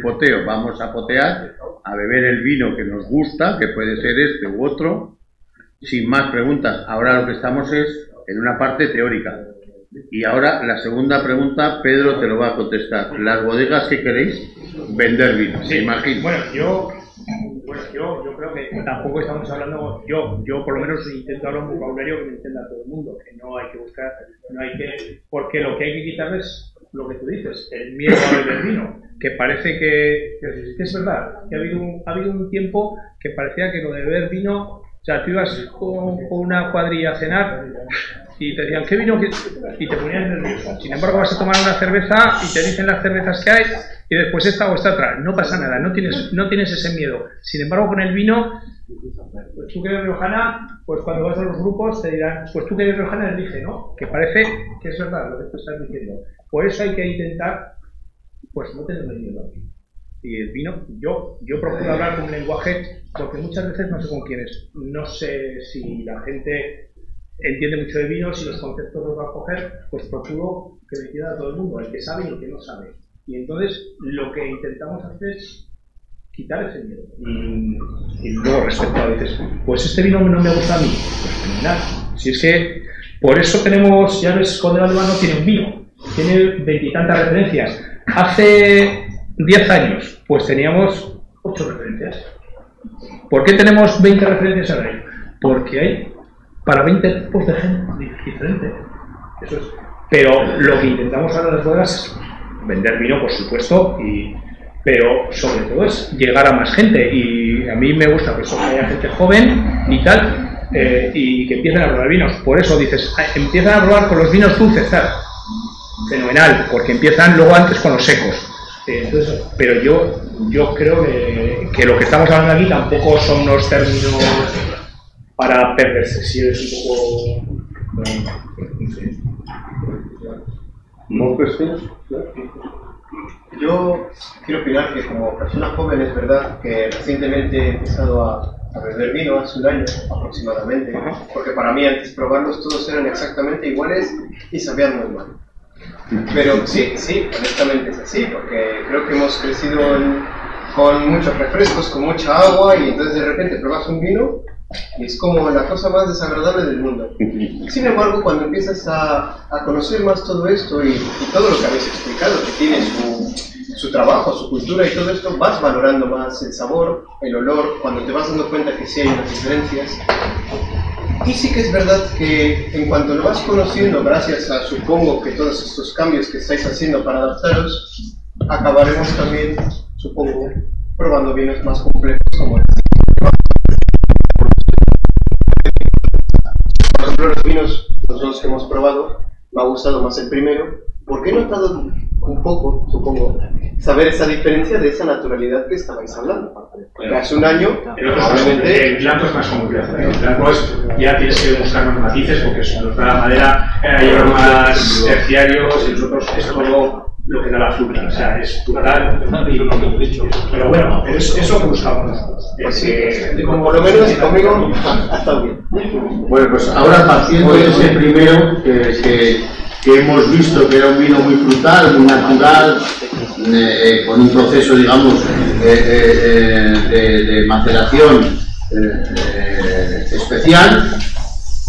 poteo, vamos a potear, a beber el vino que nos gusta, que puede ser este u otro, sin más preguntas. Ahora lo que estamos es en una parte teórica. Y ahora la segunda pregunta, Pedro te lo va a contestar. Las bodegas que queréis vender vino, sí, imagino. Bueno, yo creo que tampoco estamos hablando, yo por lo menos intento hablar un vocabulario que me entienda todo el mundo, que no hay que buscar, porque lo que hay que quitar es lo que tú dices, el miedo a beber vino, que parece que es verdad, que ha habido un tiempo que parecía que lo de beber vino, o sea, tú ibas con una cuadrilla a cenar y te decían, ¿qué vino? Y te ponías nervioso. Sin embargo, vas a tomar una cerveza y te dicen las cervezas que hay y después esta o esta otra. No pasa nada, no tienes ese miedo. Sin embargo, con el vino, pues tú que eres riojana, pues cuando vas a los grupos te dirán, pues tú que eres riojana, elige, ¿no? Que parece que es verdad lo que tú estás diciendo. Por eso hay que intentar, pues no tener miedo al vino. Y el vino, yo procuro hablar con un lenguaje, porque muchas veces no sé con quién es. No sé si la gente entiende mucho de vino, si los conceptos los va a coger, pues procuro que me entienda a todo el mundo, el que sabe y el que no sabe. Y entonces lo que intentamos hacer es quitar ese miedo. Y luego respecto a veces, pues este vino no me gusta a mí, pues fenomenal. Si es que por eso tenemos, ya ves, Conde Valdemar no tiene un vino, tiene 20 y tantas referencias. Hace 10 años, pues teníamos 8 referencias. ¿Por qué tenemos 20 referencias ahora? Porque hay para 20 tipos de gente diferentes. Eso es. Pero lo que intentamos ahora en las bodegas es vender vino, por supuesto, pero sobre todo es llegar a más gente. Y a mí me gusta pues, que haya gente joven y tal, y que empiecen a probar vinos. Por eso dices, empiezan a probar con los vinos dulces, tal. Fenomenal, porque empiezan luego antes con los secos. Entonces, pero yo creo que lo que estamos hablando aquí tampoco son unos términos para perderse, si eres un poco... ¿No cuestiones? Yo quiero opinar que como persona joven es verdad que recientemente he empezado a beber vino hace un año aproximadamente, porque para mí antes probarlos todos eran exactamente iguales y sabían muy mal. Pero sí, honestamente es así, porque creo que hemos crecido con muchos refrescos, con mucha agua, y entonces de repente pruebas un vino y es como la cosa más desagradable del mundo. Sin embargo, cuando empiezas a conocer más todo esto y todo lo que habéis explicado, que tiene su trabajo, su cultura y todo esto, vas valorando más el sabor, el olor, cuando te vas dando cuenta que sí hay unas diferencias. Y sí que es verdad que en cuanto lo vas conociendo, gracias a, supongo, que todos estos cambios que estáis haciendo para adaptaros, acabaremos también, supongo, probando vinos más complejos como este. Por ejemplo, los vinos, los dos que hemos probado, me ha gustado más el primero, porque he notado un poco, supongo, saber esa diferencia de esa naturalidad que estabais hablando. Hace un año, probablemente el blanco es más complejo. El blanco ya tienes que buscar más matices porque nos da la madera, hay aromas terciarios y nosotros es todo lo que da la fruta, o sea, es total. Pero bueno, eso que buscamos nosotros. Por lo menos conmigo ha estado bien. Bueno, pues ahora partiendo de ese primero que hemos visto que era un vino muy frutal, muy natural, con un proceso, digamos, de maceración especial,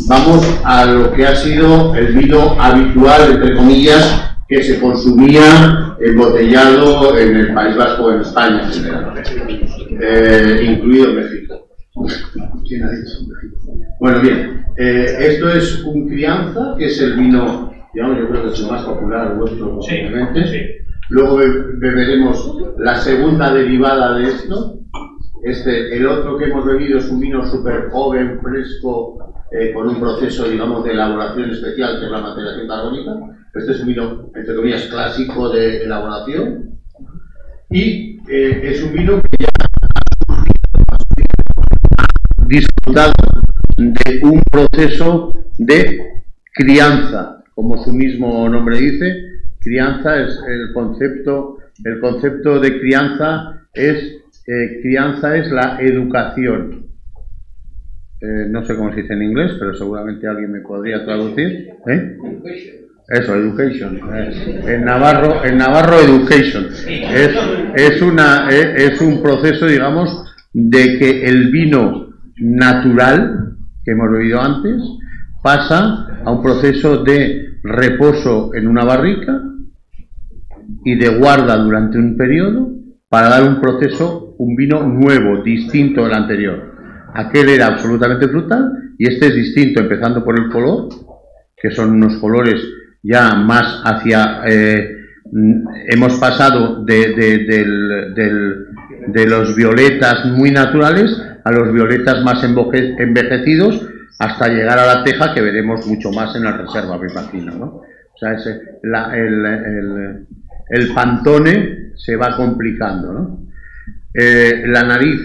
vamos a lo que ha sido el vino habitual, entre comillas, que se consumía embotellado en el País Vasco, en España en general, incluido México. ¿Quién ha dicho México? Bueno, bien, esto es un crianza, que es el vino, digamos, yo creo que es el más popular vuestro, posiblemente. Sí. Luego beberemos la segunda derivada de esto. El otro que hemos bebido es un vino súper joven, fresco, con un proceso, digamos, de elaboración especial, que es la maceración carbónica. Este es un vino, entre comillas, clásico de elaboración. Y es un vino que ya ha disfrutado de un proceso de crianza, como su mismo nombre dice. Crianza es el concepto de crianza es la educación. No sé cómo se dice en inglés, pero seguramente alguien me podría traducir. Eso, education. En Navarro, education. Es un proceso, digamos, de que el vino natural que hemos bebido antes pasa a un proceso de reposo en una barrica y de guarda durante un periodo para dar un vino nuevo, distinto del anterior. Aquel era absolutamente frutal y este es distinto, empezando por el color, que son unos colores ya más hacia... hemos pasado de los violetas muy naturales a los violetas más envejecidos, hasta llegar a la teja, que veremos mucho más en la reserva, me imagino, ¿no? O sea, el Pantone se va complicando, ¿no? La nariz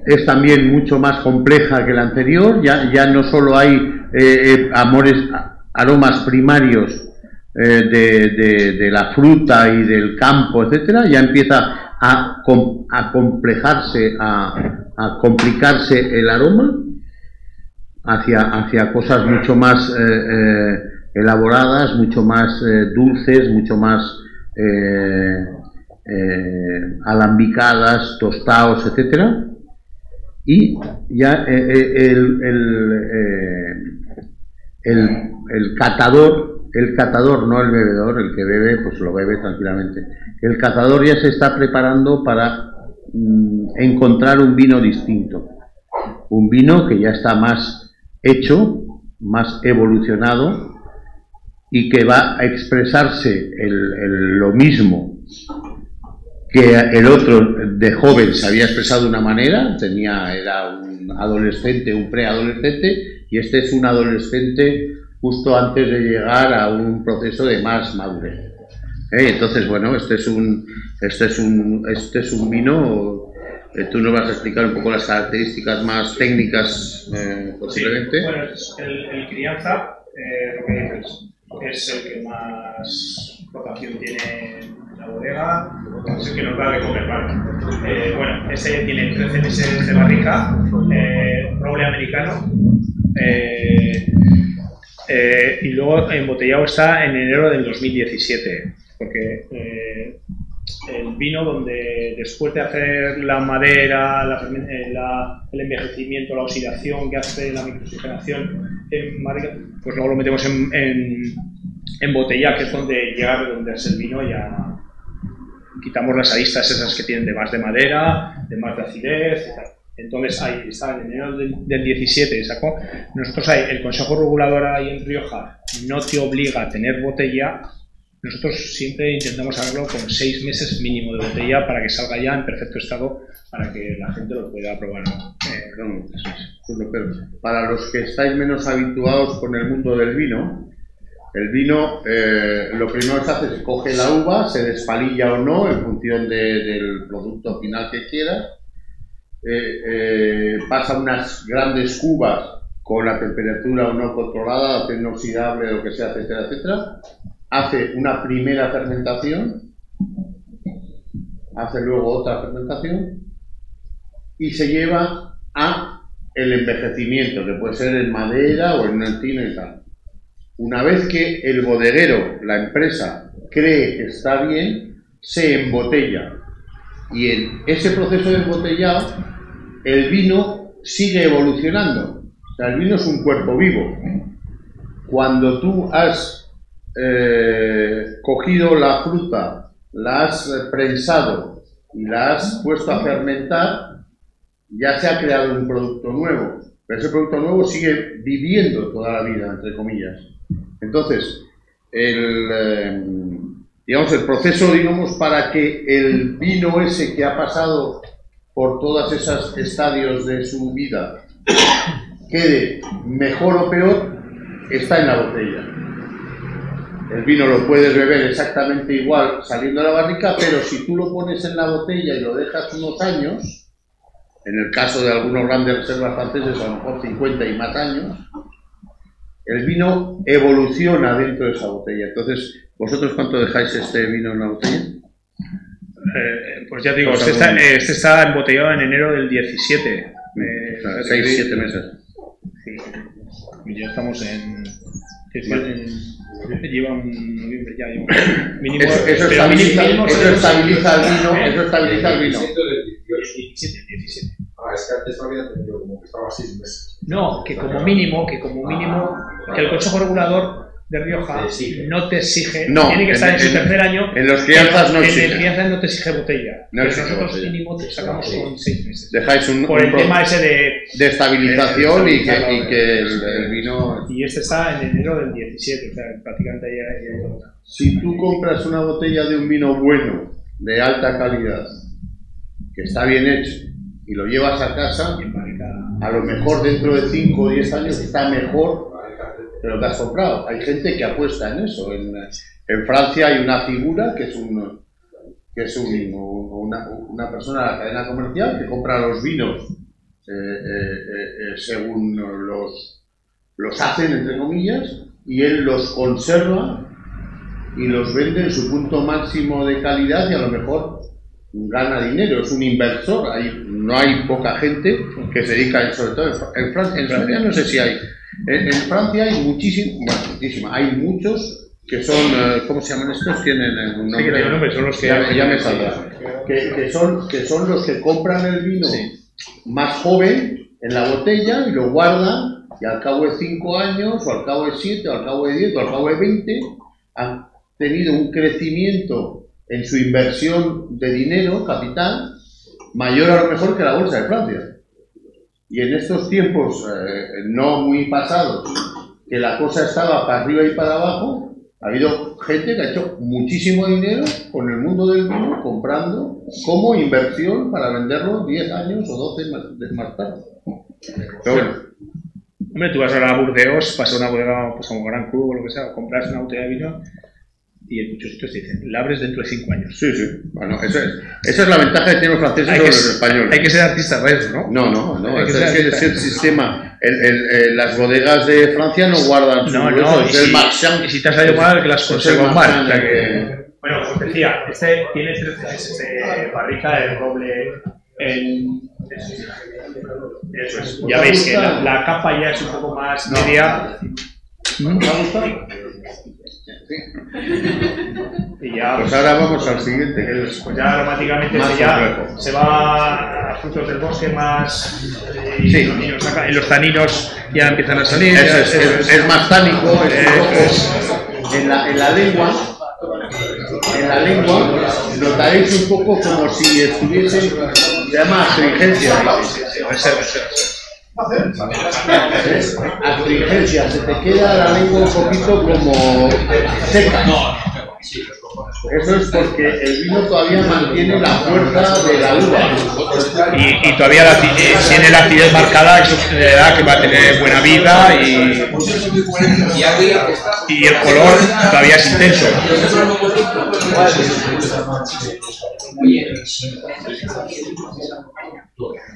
es también mucho más compleja que la anterior, ya no solo hay aromas primarios de la fruta y del campo, etcétera, ya empieza a complejarse, a complicarse el aroma hacia cosas mucho más elaboradas, mucho más dulces, mucho más alambicadas, tostados, etcétera. Y ya el catador, no el bebedor, el que bebe pues lo bebe tranquilamente. El catador ya se está preparando para encontrar un vino distinto, un vino que ya está más hecho, más evolucionado y que va a expresarse lo mismo que el otro de joven se había expresado de una manera, era un adolescente, un preadolescente, y este es un adolescente justo antes de llegar a un proceso de más madurez. Entonces, bueno, este es un vino. Tú nos vas a explicar un poco las características más técnicas, posiblemente. Sí, bueno, el crianza, lo que dices, es el que más rotación tiene en la bodega, es el que nos da de comer, ¿vale? Bueno, ese tiene 13 meses de barrica, roble americano, y luego embotellado está en enero del 2017, porque el vino donde después de hacer la madera, el envejecimiento, la oxidación que hace la microoxigenación en barrica, pues luego lo metemos en botella, que es donde llega a redondearse el vino. Ya quitamos las aristas esas que tienen de más de madera, de más de acidez y tal. Entonces ahí está, en enero del 17 sacó. Nosotros ahí, el Consejo Regulador ahí en Rioja no te obliga a tener botella. Nosotros siempre intentamos hacerlo con 6 meses mínimo de botella para que salga ya en perfecto estado, para que la gente lo pueda probar, ¿no? Pero para los que estáis menos habituados con el mundo del vino, el vino, lo primero que se hace es se coge la uva, se despalilla o no en función del producto final que quieras, pasa unas grandes cubas con la temperatura o no controlada, acero inoxidable, lo que sea, etcétera, etcétera. Hace una primera fermentación, hace luego otra fermentación y se lleva a el envejecimiento, que puede ser en madera o en tino y tal. Una vez que el bodeguero, la empresa, cree que está bien, se embotella. Y en ese proceso de embotellado, el vino sigue evolucionando. O sea, el vino es un cuerpo vivo. Cuando tú has cogido la fruta, la has prensado y la has puesto a fermentar, ya se ha creado un producto nuevo, pero ese producto nuevo sigue viviendo toda la vida, entre comillas. Entonces, digamos, el proceso, digamos, para que el vino ese que ha pasado por todos esos estadios de su vida quede mejor o peor, está en la botella. El vino lo puedes beber exactamente igual saliendo de la barrica, pero si tú lo pones en la botella y lo dejas unos años, en el caso de algunos grandes reservas franceses, a lo mejor 50 y más años, el vino evoluciona dentro de esa botella. Entonces, ¿vosotros cuánto dejáis este vino en la botella? Pues ya digo, este está embotellado en enero del 17. 6-7 meses. Sí. Y ya estamos en... Lleva un noviembre ya, mínimo, eso estabiliza el vino. 17. Ah, es que antes había tenido como que estaba 6 meses. No, que como mínimo, que el Consejo Regulador de Rioja no te exige, tiene que estar en su tercer año. En los crianzas no exige. En crianzas no te exige botella. No pero exige nosotros botella. mínimo te sacamos con 6 meses. Dejáis por el tema ese de estabilización y que el vino... Y este está en enero del 17, o sea, prácticamente ya. Si tú compras una botella de un vino bueno, de alta calidad, que está bien hecho, y lo llevas a casa, a lo mejor dentro de 5 o 10 años está mejor de lo que has comprado. Hay gente que apuesta en eso. En Francia hay una figura que es una persona de la cadena comercial que compra los vinos según los hacen, entre comillas, y él los conserva y los vende en su punto máximo de calidad y a lo mejor gana dinero, es un inversor. No hay poca gente que se dedica a eso, sobre todo en Francia no sé si hay. En Francia hay muchísima, hay muchos que son, ¿cómo se llaman estos? Tienen un nombre, son los que ya me saldrá. Que son los que compran el vino más joven en la botella y lo guardan, y al cabo de 5 años, o al cabo de 7, o al cabo de 10, o al cabo de 20, han tenido un crecimiento en su inversión de dinero, capital, mayor a lo mejor que la bolsa de Francia. Y en estos tiempos no muy pasados, que la cosa estaba para arriba y para abajo, ha habido gente que ha hecho muchísimo dinero con el mundo del vino, comprando como inversión para venderlo 10 años o 12 más tarde. Pero bueno. Hombre, tú vas ahora a Burdeos, vas a una bodega, pues a un Gran Cru o lo que sea, compras una botella de vino y en muchos sitios dicen, la abres dentro de 5 años. Sí, sí. Bueno, esa es la ventaja que tienen los franceses sobre los españoles. Hay que ser artista para eso, ¿no? No. Es el sistema. Las bodegas de Francia no guardan su... Y si te has salido mal, que las conservan mal. Bueno, como te decía, tiene 13 meses de barrica de roble eso es. Ya veis que la capa ya es un poco más media. ¿Me ha gustado? Y ya, pues ahora vamos al siguiente, que es pues ya aromáticamente se va a frutos del bosque más y los taninos ya empiezan a salir. Es más tánico, en la lengua notaréis un poco como si estuviese, se llama astringencia. Astringencia, se te queda la lengua un poquito como seca. Eso es porque el vino todavía mantiene la fuerza de la uva. Y todavía tiene la acidez marcada, eso le da que va a tener buena vida y el color todavía es intenso.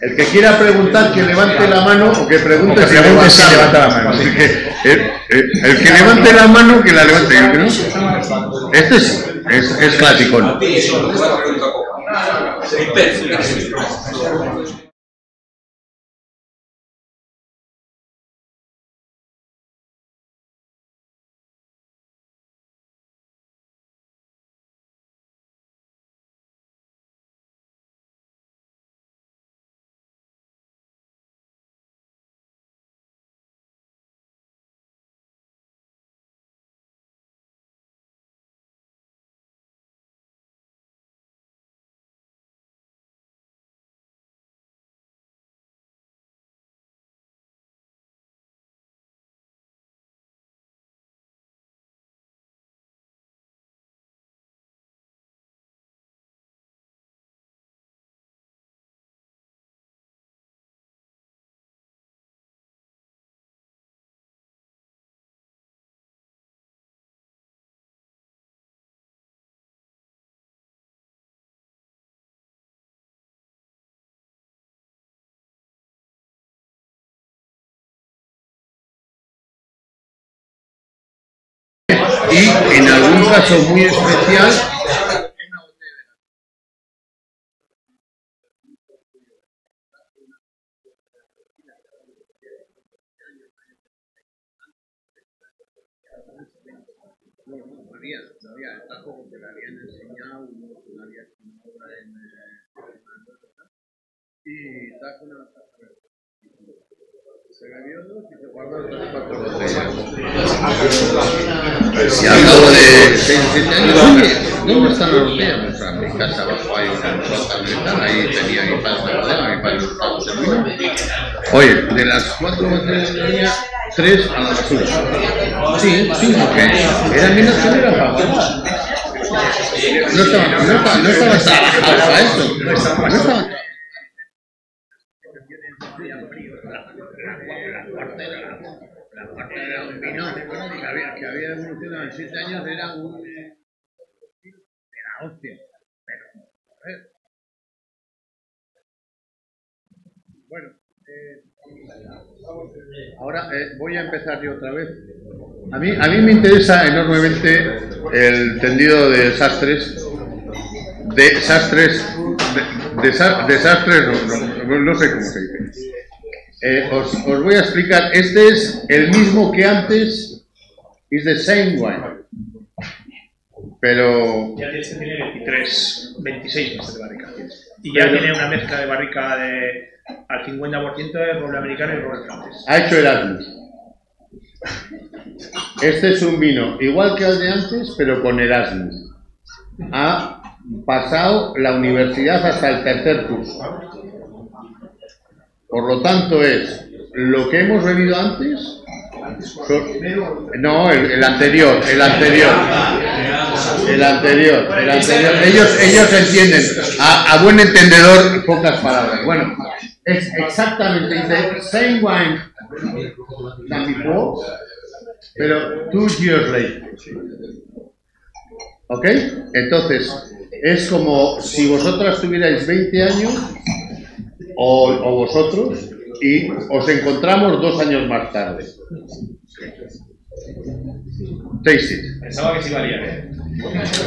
El que quiera preguntar, que levante la mano o que pregunte si levanta la mano. Así que el que levante la mano, que la levante. Yo creo. Este es clásico, ¿no? Y en algún caso muy especial, tampoco te la habían enseñado, no te la había hecho una obra y está con una se bebió 2 y se guardó 3 o 4 botellas. Y al cabo de 6 o 7 años, ¿dónde están las botellas? Pues a mi casa abajo hay una sótano y tal, ahí tenía mi padre la bodega, mi padre los pagos el vino. Oye, de las 4 botellas que tenía, 3 a la basura. Sí, porque eran vinos que no eran para botellas. No estaban trabajados para eso. No estaban. La parte era un vino que había evolucionado en 7 años, era un de la hostia. Pero, bueno, ahora voy a empezar yo otra vez. A mí me interesa enormemente el tendido de desastres. Desastres, no sé cómo se dice. Os voy a explicar. Este es el mismo que antes. Is the same wine. Pero... Ya tienes que tener 26 meses de barrica. Y ya tiene una mezcla de barrica al 50% de roble americano y roble francés. Ha hecho Erasmus. Este es un vino igual que el de antes, pero con Erasmus. Ha pasado la universidad hasta el 3er curso. Por lo tanto es lo que hemos bebido antes. No, el anterior. Ellos entienden. A buen entendedor, pocas palabras. Bueno, es exactamente the same wine than before, pero 2 years later. ¿Ok? Entonces, es como si vosotras tuvierais 20 años o vosotros y os encontramos 2 años más tarde. Taste it. Pensaba que sí valía, ¿eh?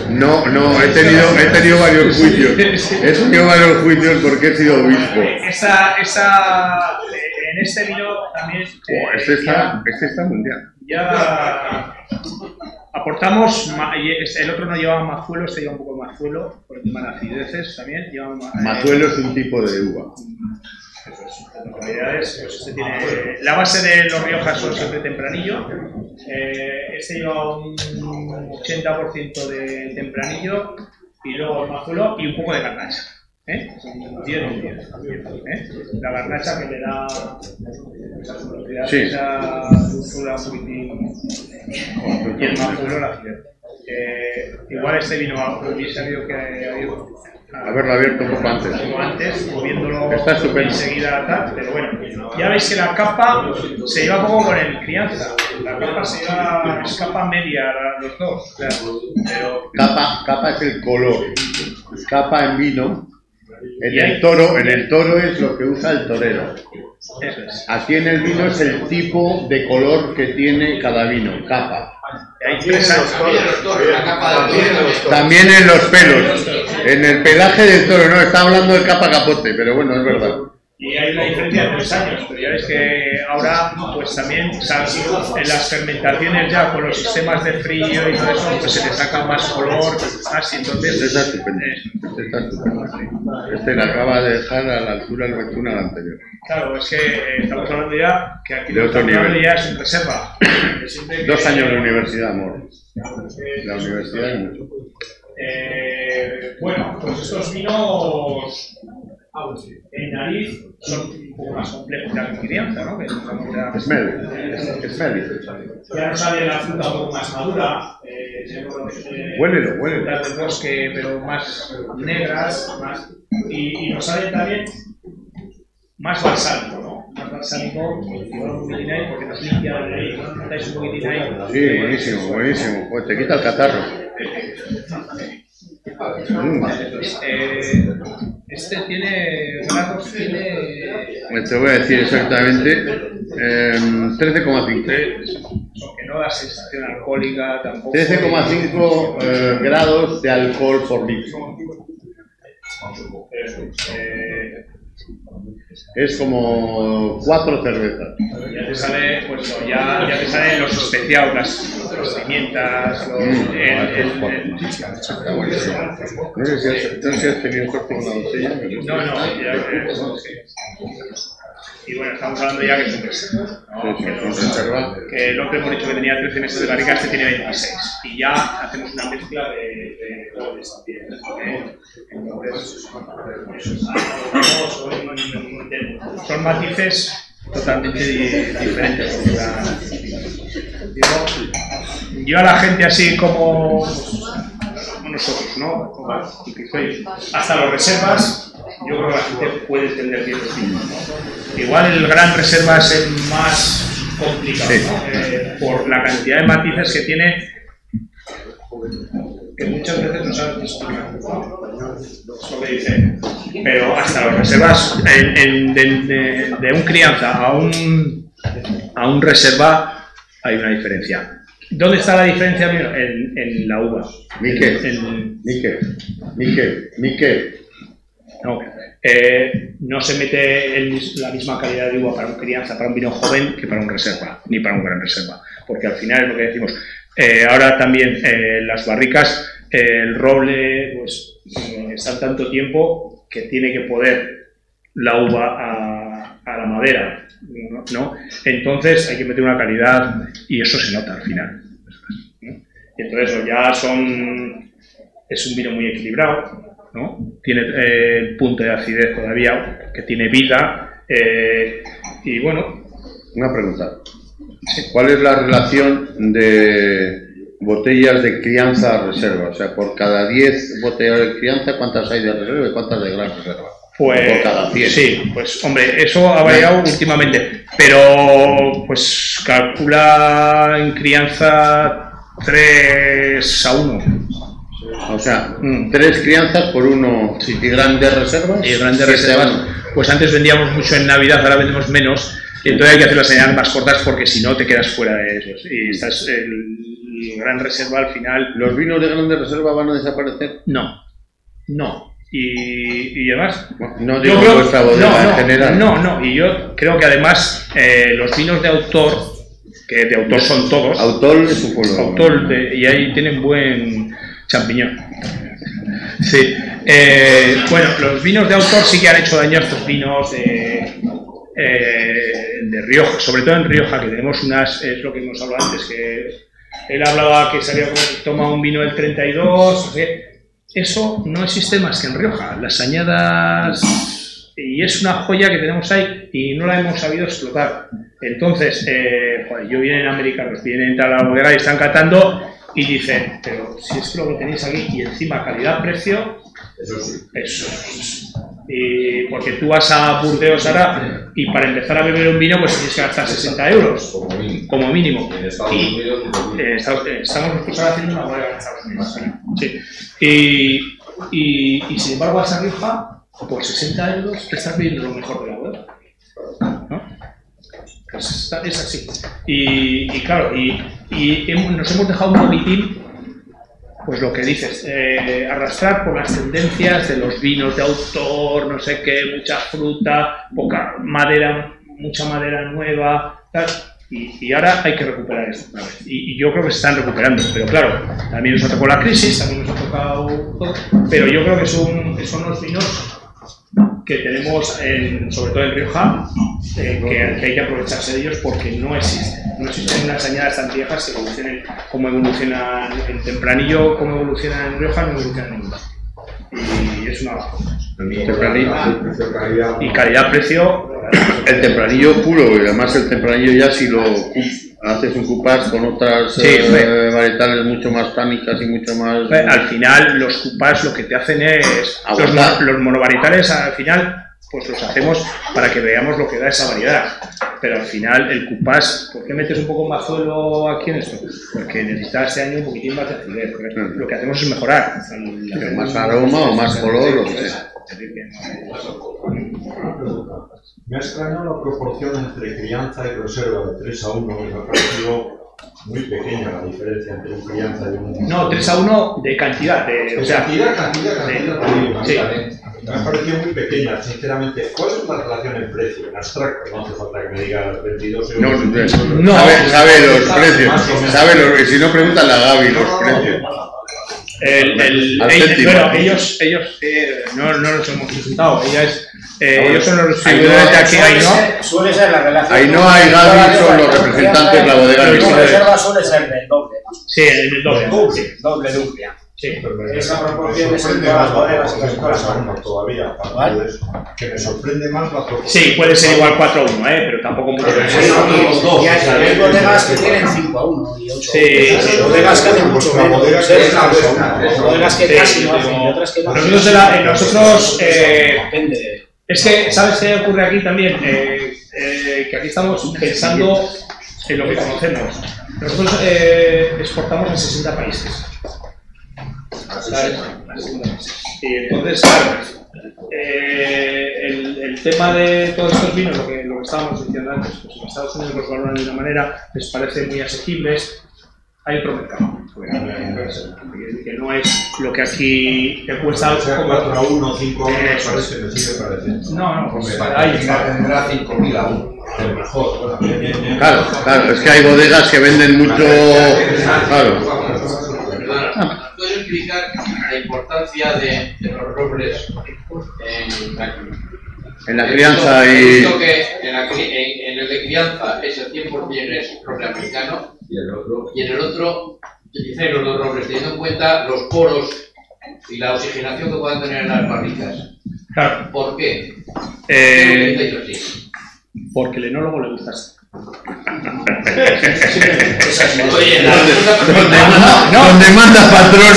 No, he tenido varios juicios. He tenido varios juicios porque he sido obispo. En este vino también. Este está mundial. Ya aportamos, el otro no llevaba mazuelo, este lleva un poco de mazuelo, por el tema de acideces también. Mazuelo es un tipo de uva. Pues este tiene, la base de los Riojas son siempre tempranillo. Este lleva un 80% de tempranillo y luego el mazuelo y un poco de garnacha. Un 10 y un 10. La garnacha que le da esa dulzura un poquitín y el mazuelo la acidez. Igual este vino hubiese sabido que haberlo abierto un poco antes, moviéndolo está estupendo enseguida tal, pero bueno, ya veis que la capa se lleva poco con el crianza, la capa es capa media los dos, claro, pero capa es el color, capa en vino. En el toro es lo que usa el torero. Eso es. Aquí en el vino es el tipo de color que tiene cada vino, capa. También en los pelos. En el pelaje del toro, no, está hablando de capa capote, pero bueno, es verdad. Y hay una diferencia de 3 años, pero ya ves que ahora, pues también, o sea, en las fermentaciones ya con los sistemas de frío y todo eso, pues se le saca más color, así, entonces... Este está estupendo, Este le acaba de dejar a la altura del Ventuna al anterior. Claro, es que estamos hablando ya que aquí de otro nivel. Ya es un reserva. 2 años de universidad, amor. La universidad es mucho. Bueno, pues estos vinos en nariz son un poco más complejos que la crianza, ¿no? Smell. Ya nos sale la fruta un poco más madura. Huélelo. Las del bosque, pero más negras, más, y nos sale también más balsámico, ¿no? Más balsámico, un poquitín ahí, porque nos limpia la nariz, ¿no? Dais un poquitín ahí. Sí, buenísimo. Pues te quita el catarro. Este tiene grados, te voy a decir exactamente 13,5. Que no da sensación alcohólica tampoco. 13,5 grados de alcohol por litro. Es como 4 cervezas. Ya te sale, pues ya te salen los especiados, las pimientas, Está buenísimo. No sé si has tenido suerte con la botella. No, ya y bueno, estamos hablando ya que es un reserva, ¿no? Que el otro hemos dicho que tenía 13 meses de barrica, este tiene 26. Y ya hacemos una mezcla de colores también. Son matices totalmente diferentes. Yo a la gente así como nosotros, ¿no? Hasta los reservas, yo creo que la gente puede entender bien los vinos, ¿no? Igual el gran reserva es el más complicado, ¿no? Por la cantidad de matices que tiene, que muchas veces no sabes explicar, ¿no? Es lo que dice. Pero hasta los reservas, de un crianza a un reserva, hay una diferencia. ¿Dónde está la diferencia? En la uva. Miquel. No se mete la misma calidad de uva para un crianza, para un vino joven, que para un reserva, ni para un gran reserva. Porque al final es lo que decimos. Ahora también las barricas, el roble, pues está tanto tiempo que tiene que poder la uva a la madera, ¿no? Entonces hay que meter una calidad y eso se nota al final, ¿no? Y entonces ya es un vino muy equilibrado, ¿no? Tiene el punto de acidez todavía, que tiene vida, y bueno. Una pregunta. ¿Cuál es la relación de botellas de crianza a reserva? O sea, por cada 10 botellas de crianza, ¿cuántas hay de reserva y cuántas de gran reserva? Pues, por cada 100. Sí, pues hombre, eso ha variado últimamente, pero pues calcula en crianza 3-1. O sea, 3 crianzas por 1 y grandes reservas. Y grandes reservas. Pues antes vendíamos mucho en Navidad, ahora vendemos menos. Y entonces hay que hacer las añadas más cortas porque si no te quedas fuera de esos. Y estás el gran reserva al final. ¿Los vinos de grandes reservas van a desaparecer? No. Y además, no digo vuestra bodega en general. No, y yo creo que además los vinos de autor, que de autor son todos. Autor es un pueblo. Autor, y ahí tienen buen champiñón. Sí. Bueno, los vinos de autor sí que han hecho daño a estos vinos de Rioja, sobre todo en Rioja, que tenemos unas, es lo que hemos hablado antes, que él hablaba que se había tomado un vino del 32, eso no existe más que en Rioja, las añadas, y es una joya que tenemos ahí y no la hemos sabido explotar. Entonces, yo vienen americanos, vienen a la bodega y están catando y dicen, pero si es que lo que tenéis aquí y encima calidad-precio, eso sí. Y porque tú vas a Burdeos ahora y para empezar a beber un vino pues tienes que gastar 60 euros como mínimo. Estamos nosotros ahora haciendo una bodega en Estados Unidos. Sí. Y sin embargo vas a Rioja por 60 euros que estás bebiendo lo mejor de la bodega, ¿no? Pues es así. Y claro, nos hemos dejado un poquitín, pues lo que dices, arrastrar por las tendencias de los vinos de autor, no sé qué, mucha fruta, poca madera, mucha madera nueva, tal. Y ahora hay que recuperar esto otra vez. Y yo creo que se están recuperando, pero claro, también nos ha tocado la crisis, también nos ha tocado todo, pero yo creo que son los vinos que tenemos, sobre todo en Rioja, que hay que aprovecharse de ellos porque no existen unas añadas tan viejas que evolucionen como evolucionan en Tempranillo, como evolucionan en Rioja, no evolucionan en ninguna. Y es una y calidad-precio. El tempranillo puro, y además el tempranillo ya si lo haces un cupás con otras varietales mucho más tánicas y mucho más... Al final los cupás lo que te hacen es... Los monovarietales al final pues los hacemos para que veamos lo que da esa variedad. Pero al final el cupás, ¿por qué metes un poco más suelo aquí en esto? Porque necesitas este año un poquitín más de acidez. Lo que hacemos es mejorar. Más aroma o más color, lo que sea. Me ha extrañado la proporción entre crianza y reserva de 3 a 1, que me ha parecido muy pequeña la diferencia entre un crianza y un... No, 3 a 1 de cantidad. Cantidad. Sí. Me ha parecido muy pequeña, sinceramente. ¿Cuál es la relación en precio? En abstracto, no hace falta que me digas 22 euros. No, sabe los precios. Si no, pregúntale a Gaby los precios. Bueno, ellos no los hemos presentado. Ellos son los distribuidores de aquí. Suele ser la relación. Ainhoa y Gaby son los representantes de la bodega. La reserva suele ser del doble. Sí, el doble. Doble de un crianza. Sí. Esa proporción es en todas las bodegas y las cosas. Todavía, que me sorprende más la proporción. Sí, puede ser igual 4 a 1, pero tampoco mucho. Y hay bodegas que tienen 5 a 1 y 8 a 1. Sí, bodegas que hacen mucho menos. Bodegas que casi no hacen y otras que no. Nosotros depende. Es que, ¿sabes qué ocurre aquí también? Que aquí estamos pensando en lo que conocemos. Nosotros exportamos a 60 países. Y entonces, claro, el tema de todos estos vinos, lo que estábamos diciendo antes, pues en Estados Unidos los valoran de una manera, les parece muy asequibles. Hay otro mercado, que no es lo que aquí te cuesta. 4 a 1, 5 a 1, me sigue pareciendo. No, pues ahí está. Tendrá 5.000 a 1. Mejor. Claro, es que hay bodegas que venden mucho. Claro. ¿Puedo explicar la importancia de los robles en la crianza y... He visto que en el de crianza es el 100% es roble americano y en el otro utilizáis los dos robles, teniendo en cuenta los poros y la oxigenación que puedan tener en las barricas. Claro. ¿Por qué? Porque el enólogo le gusta esto. Oye, donde manda patrón.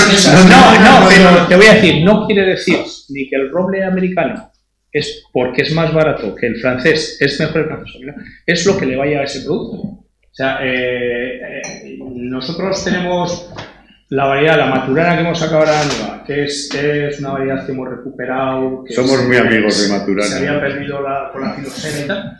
No, pero te voy a decir, no quiere decir ni que el roble americano es porque es más barato que el francés, es mejor el francés, es lo que le vaya a ese producto. O sea, nosotros tenemos La variedad, la Maturana que hemos sacado ahora nueva, es una variedad que hemos recuperado. Que somos muy amigos de Maturana. Se había perdido con la filoxera y tal.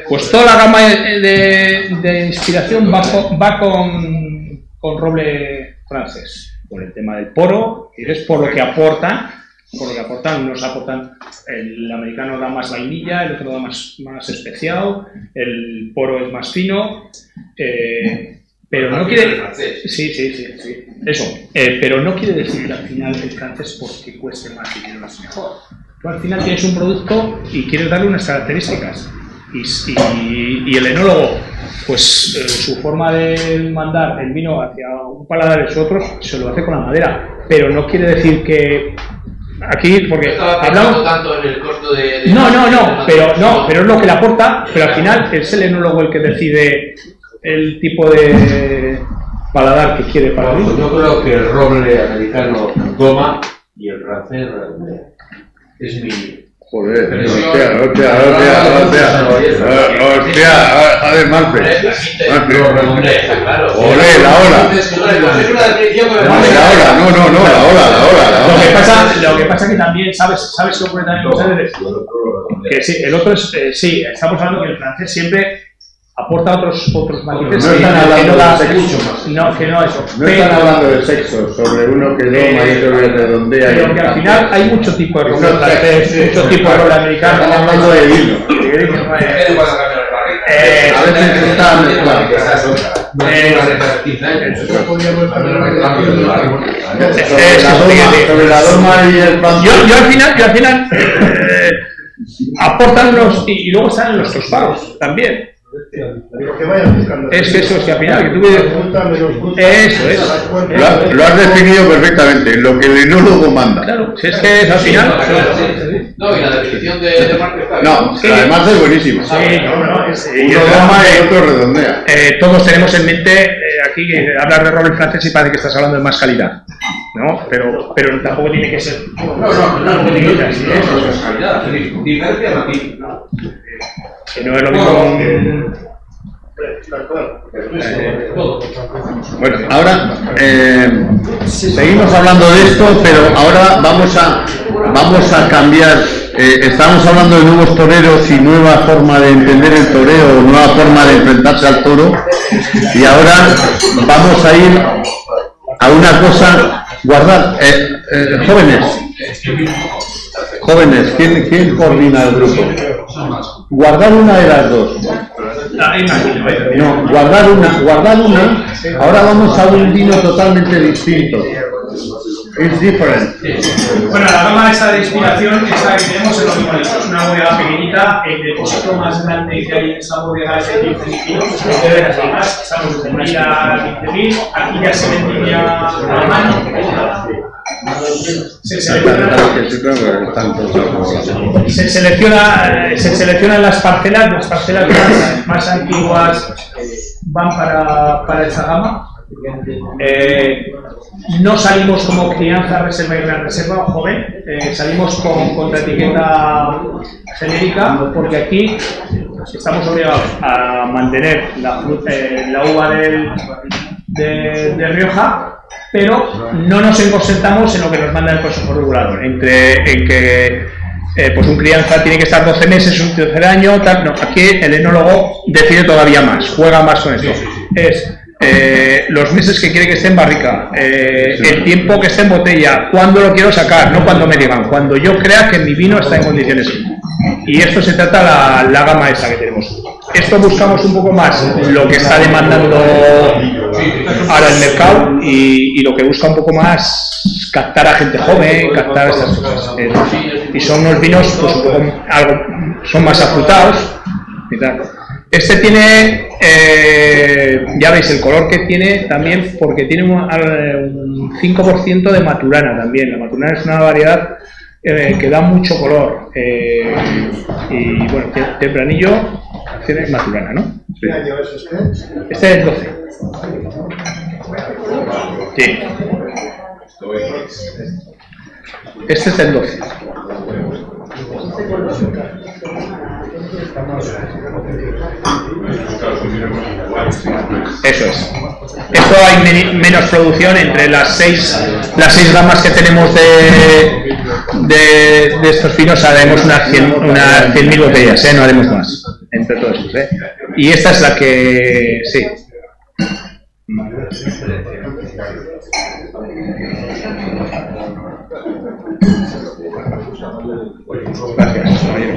Pues toda la gama de inspiración va con roble francés, por el tema del poro, y es por lo que aportan. Unos aportan, el americano da más vainilla, el otro da más especiado, el poro es más fino, pero no quiere... Sí, eso, pero no quiere decir que al final el francés porque cueste más dinero es mejor. Tú al final tienes un producto y quieres darle unas características, y el enólogo, pues su forma de mandar el vino hacia un paladar de otros se lo hace con la madera, pero no quiere decir que... Aquí, porque hablamos tanto en el costo de pero es lo que le aporta, pero al final es el enólogo el que decide el tipo de paladar que quiere para el vino. Yo creo que el roble americano goma y el francés es mi... Joder, hostia, además, olé, la ola. Lo que pasa que también, ¿sabes qué ocurre también con los CDs? Que sí, el otro es, sí, estamos hablando que el francés siempre aporta otros matices. No están hablando de sexo. Que no eso. No están hablando de sexo, sobre uno que doma y otro que redondea. Pero que al final hay muchos tipos de roble francés, muchos tipos de roble americano. Están hablando de vino. A veces está mezclado. Sobre la doma y el pan. Yo al final aportan unos y luego están los tostados también. Es que eso, es que al final que tú eso es. Lo has definido perfectamente, lo que el enólogo manda. Claro, si es que es al final. No, y la definición de marca está. No, además es buenísimo. Uno doma y otro redondea. Todos tenemos en mente aquí hablar de roble francés y parece que estás hablando de más calidad, ¿no? Pero tampoco tiene que ser. No tiene que ser así, eso es calidad. Diferencia aquí. Que no es lo mismo. Bueno, ahora seguimos hablando de esto, pero ahora vamos a cambiar. Estamos hablando de nuevos toreros y nueva forma de entender el toreo, nueva forma de enfrentarse al toro, y ahora vamos a ir a una cosa. Guardad, jóvenes, ¿quién coordina el grupo? Guardar una de las dos. No, guardar una. Ahora vamos a un vino totalmente distinto. It's different. Bueno, la gama esta de inspiración, esta que tenemos es lo mismo. Es una bodega pequeñita. El depósito más grande que hay en esta bodega es de 15.000 kilos. Además, estamos en vendida 15.000. Aquí ya se vendía a mano. Se seleccionan las parcelas más antiguas van para esta gama. No salimos como crianza, reserva y gran reserva joven, salimos con contraetiqueta genérica porque aquí estamos obligados a mantener la uva de Rioja, pero no nos encorsetamos en lo que nos manda el Consejo Regulador, en que pues un crianza tiene que estar 12 meses, un tercer año, tal. No, aquí el enólogo decide todavía más, juega más con esto. Es los meses que quiere que esté en barrica, el tiempo que esté en botella, cuándo lo quiero sacar, no cuando me digan, cuando yo crea que mi vino está en condiciones. Y esto se trata la gama esa que tenemos. Esto buscamos un poco más lo que está demandando ahora el mercado y lo que busca un poco más captar a gente joven, captar estas cosas. Y son unos vinos pues un poco son más afrutados y tal. Este tiene, ya veis el color que tiene también, porque tiene un 5% de Maturana también. La Maturana es una variedad que da mucho color. Y bueno, tempranillo tiene Maturana, ¿no? Sí. ¿Qué año es este? Este es 12. Sí. Este es el 12. Eso es. Esto hay menos producción entre las seis gamas que tenemos de estos vinos. Haremos unas 100.000 botellas, no haremos más entre todos estos. Y esta es la que sí. Gracias.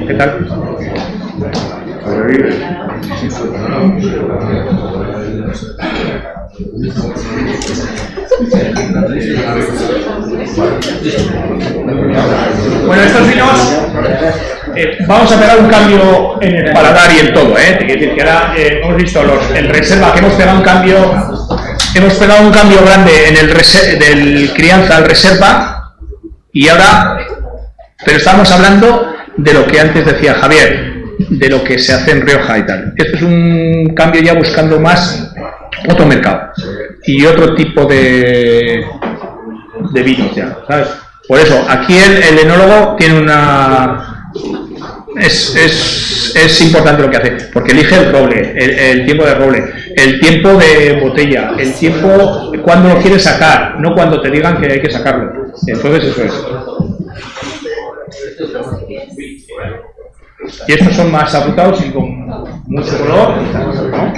¿Qué tal? Bueno, estos vinos vamos a pegar un cambio en el paladar y en todo, Te quiero decir que ahora hemos visto el reserva, que hemos pegado un cambio grande en el del crianza al reserva, y ahora, pero estábamos hablando de lo que antes decía Javier, de lo que se hace en Rioja y tal. Esto es un cambio ya buscando más otro mercado y otro tipo de vinos ya, ¿sabes? Por eso, aquí el enólogo tiene una... Es importante lo que hace, porque elige el roble, el tiempo de roble, el tiempo de botella, el tiempo cuando lo quieres sacar, no cuando te digan que hay que sacarlo. Entonces eso es. Y estos son más afrutados y con mucho color, ¿no?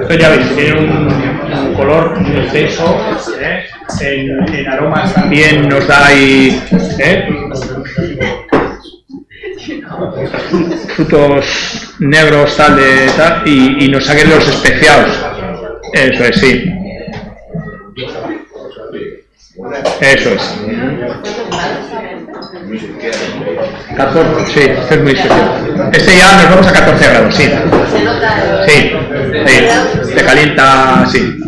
Esto ya veis, tiene un color muy intenso, en aromas también nos da ahí, frutos negros tal y nos saquen los especiados. Eso es, sí. Eso es. 14, sí, este es muy especial. Este ya nos vamos a 14 grados, sí. Sí, sí. Se calienta, sí.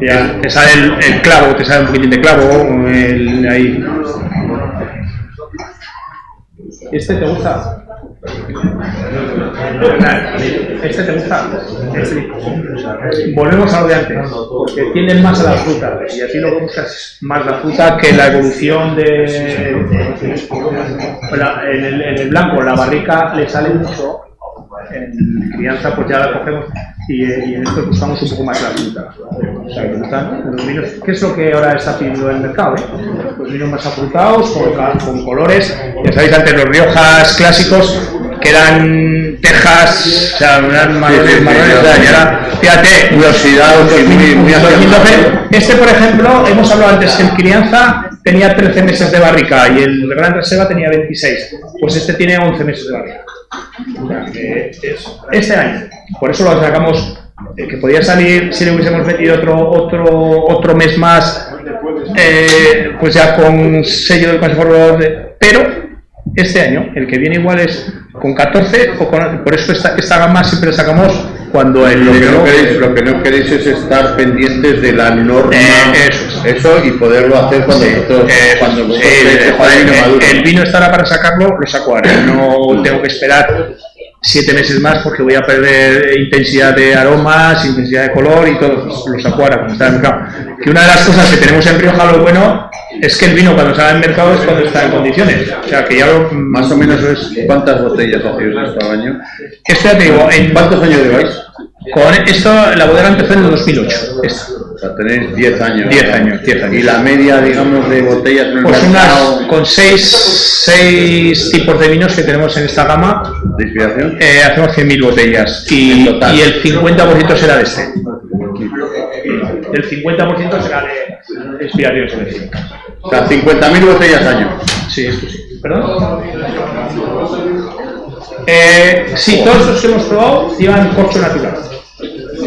Ya te sale el clavo, te sale un poquitín de clavo, ahí. ¿Este te gusta? ¿Este te gusta? Volvemos a lo de antes, porque tienden más a la fruta, y así lo que buscas es más la fruta que la evolución de... En el blanco, la barrica le sale mucho, en crianza pues ya la cogemos, y en esto buscamos un poco más la fruta. O sea, que gustan los vinos. ¿Qué es lo que ahora está pidiendo el mercado? Pues vinos más afrutados, con colores. Ya sabéis, antes los Riojas clásicos, que eran tejas, o sea, eran marrones, y ahora, fíjate, muy oxidados, muy este, por ejemplo, hemos hablado antes que en crianza tenía 13 meses de barrica y el Gran Reserva tenía 26. Pues este tiene 11 meses de barrica. O sea, este año. Por eso lo sacamos, que podía salir si le hubiésemos metido otro mes más, pues ya con sello del Consejo Regulador, pero este año, el que viene igual es con 14, por eso esta gama siempre la sacamos cuando lo que no queréis es estar pendientes de la norma, eso y poderlo hacer cuando el vino estará para sacarlo, lo saco ahora, no tengo que esperar 7 meses más porque voy a perder intensidad de aromas, intensidad de color y todo, lo saco ahora cuando está en el mercado. Que una de las cosas que tenemos en Rioja, lo bueno, es que el vino cuando sale en el mercado es cuando está en condiciones. O sea, que ya más o menos es... ¿Cuántas botellas hacéis esto al año? Esto ya te digo, ¿cuántos años lleváis? Con esto, la bodega empezó en el 2008. O sea, tenéis 10 años. 10 años. ¿Y la media, digamos, de botellas en el mercado? Pues con 6 tipos de vinos que tenemos en esta gama. ¿De inspiración? Hacemos 100.000 botellas. Y el 50% será de este. El 50% será de inspiración, se decir. O sea, 50.000 botellas al año. Sí, esto sí. ¿Perdón? Sí, todos los que hemos probado llevan corcho natural.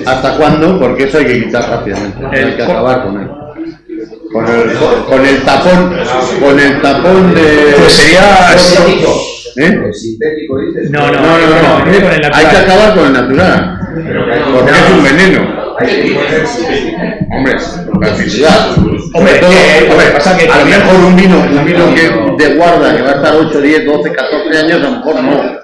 ¿Hasta cuándo? Porque eso hay que quitar rápidamente. Hay que acabar con él. Con el tapón de... Pues sería... ¿El sintético dices? No. Hay que acabar con el natural. Porque es un veneno. Hombre, toxicidad. Hombre, pasa que a lo mejor un vino que de guarda que va a estar 8, 10, 12, 14 años, a lo mejor no.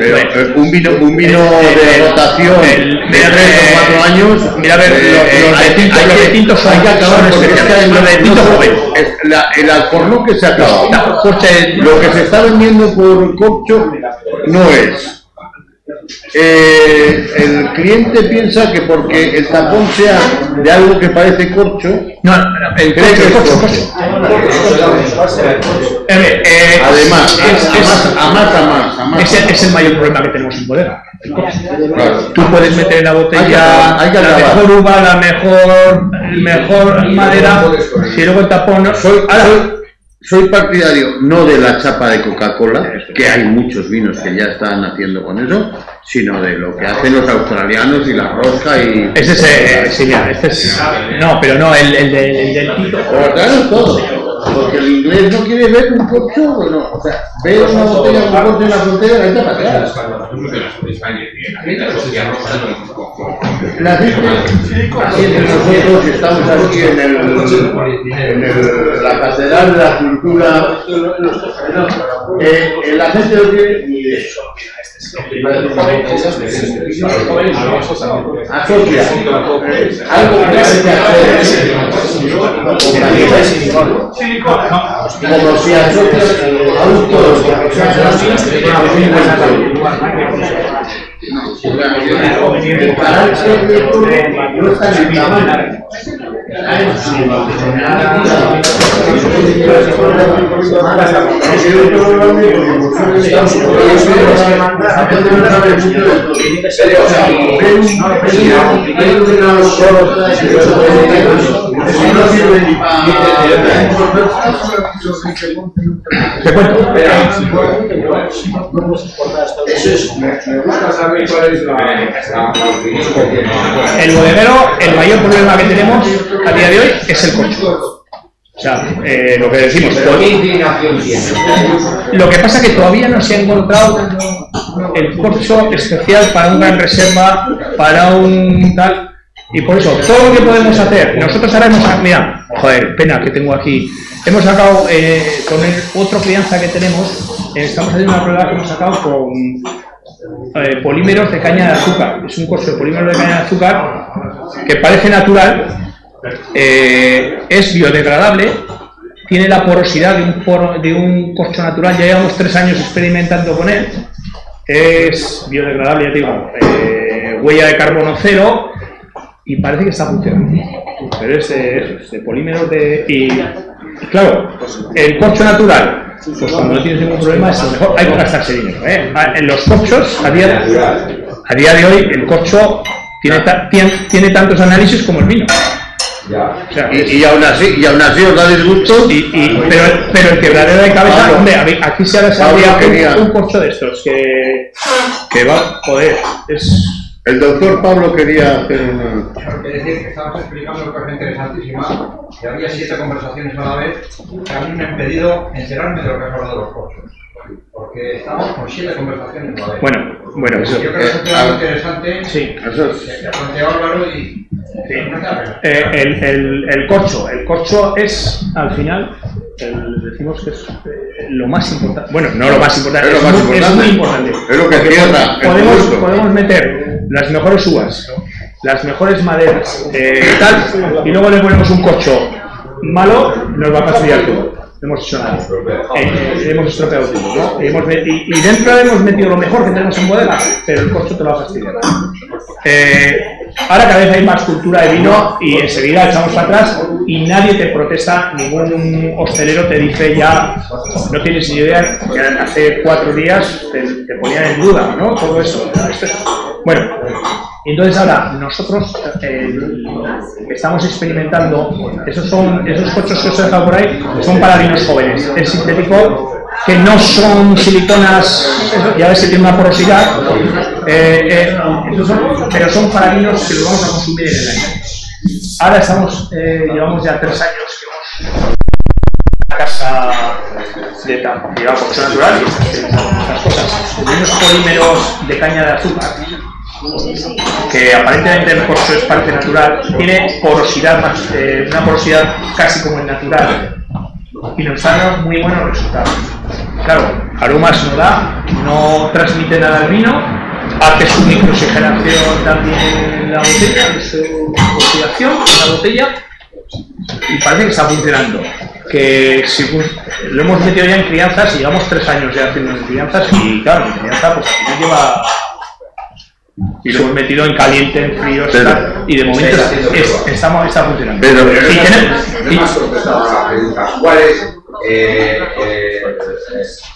Pero un vino de rotación de 3 o 4 años. Mira, a ver, los de tinto son especiales. Los de tinto joven. El alcornón que se ha acabado. Lo que se está vendiendo por corcho no es. El cliente piensa que porque el tapón sea de algo que parece corcho, el corcho. Además, es el mayor problema que tenemos en bodega. Claro. Tú puedes meter en la botella la mejor uva, la mejor madera, si luego el tapón no. Soy partidario no de la chapa de Coca-Cola, que hay muchos vinos que ya están haciendo con eso, sino de lo que hacen los australianos y la rosca y... sí, mira, no, pero no, el del Tito. Claro, todo. Porque el inglés no quiere ver un corcho, bueno, o sea, ve una botella con corcho en la frontera, la echa para atrás. La gente, aquí entre nosotros, estamos aquí en la Catedral de la Cultura, la gente no tiene ni idea. Asocia algo que parece hacer como si asocias adultos el carácter de todo no está en el tamaño. Te cuento. El bodeguero, el mayor problema que tenemos a día de hoy es el corcho. O sea, lo que decimos. Lo que pasa es que todavía no se ha encontrado el corcho especial para una gran reserva, para un tal. Y por eso, todo lo que podemos hacer, nosotros ahora hemos, mira, joder, pena que tengo aquí, hemos sacado con el otro crianza que tenemos, estamos haciendo una prueba que hemos sacado con polímeros de caña de azúcar. Es un corcho de polímeros de caña de azúcar que parece natural, es biodegradable, tiene la porosidad de un corcho natural, ya llevamos 3 años experimentando con él, es biodegradable, ya te digo, huella de carbono cero, y parece que está funcionando, pero es de polímeros y claro, el corcho natural, pues cuando no tienes ningún problema es lo mejor, hay que gastarse dinero, en los corchos a día de hoy el corcho tiene tantos análisis como el vino. O sea, y aún así os da disgusto. Pero el quebradero de cabeza, hombre, aquí se ha salido un corcho de estos que va, joder, es... El doctor Pablo quería hacer una... Es decir, que estábamos explicando una cosa interesantísima, que había 7 conversaciones a la vez, que a mí me han impedido enterarme de lo que has hablado de los corchos. Porque estamos con 7 conversaciones a la vez. Bueno, eso... Yo creo que es un tema interesante, sí, eso es... Que ha planteado Álvaro y... Sí. El corcho es, al final, decimos que es lo más importante. Bueno, no lo más importante, es muy importante. Es lo que cierra. Podemos meter las mejores uvas, las mejores maderas, tal, y luego le ponemos un corcho malo, nos va a fastidiar todo. No hemos hecho nada. Hemos estropeado todo, ¿no? Y dentro hemos metido lo mejor que tenemos en bodega, pero el corcho te lo va a fastidiar. Ahora cada vez hay más cultura de vino y enseguida echamos para atrás y nadie te protesta, ningún hostelero te dice ya, no tienes ni idea, que hace 4 días te ponían en duda, ¿no? Todo eso. Bueno, entonces ahora nosotros estamos experimentando, esos cochos que os he dejado por ahí, son para vinos jóvenes, el sintético, que no son siliconas, ya ves que tiene una porosidad, pero son para vinos que los vamos a consumir en el año. Ahora llevamos ya 3 años que hemos la casa de corcho natural y estas cosas, unos polímeros de caña de azúcar, que aparentemente el corcho es parte natural, tiene porosidad, una porosidad casi como el natural, y nos dan muy buenos resultados. Claro, aromas no da, no transmite nada al vino, hace su microoxigenación también en la botella, su oxidación en la botella, y parece que está funcionando. Que si lo hemos metido ya en crianzas y llevamos 3 años ya haciendo en crianzas, y claro, en crianza pues al final lleva. Y lo hemos metido en caliente, en frío, y de momento está funcionando. ¿Cuál es,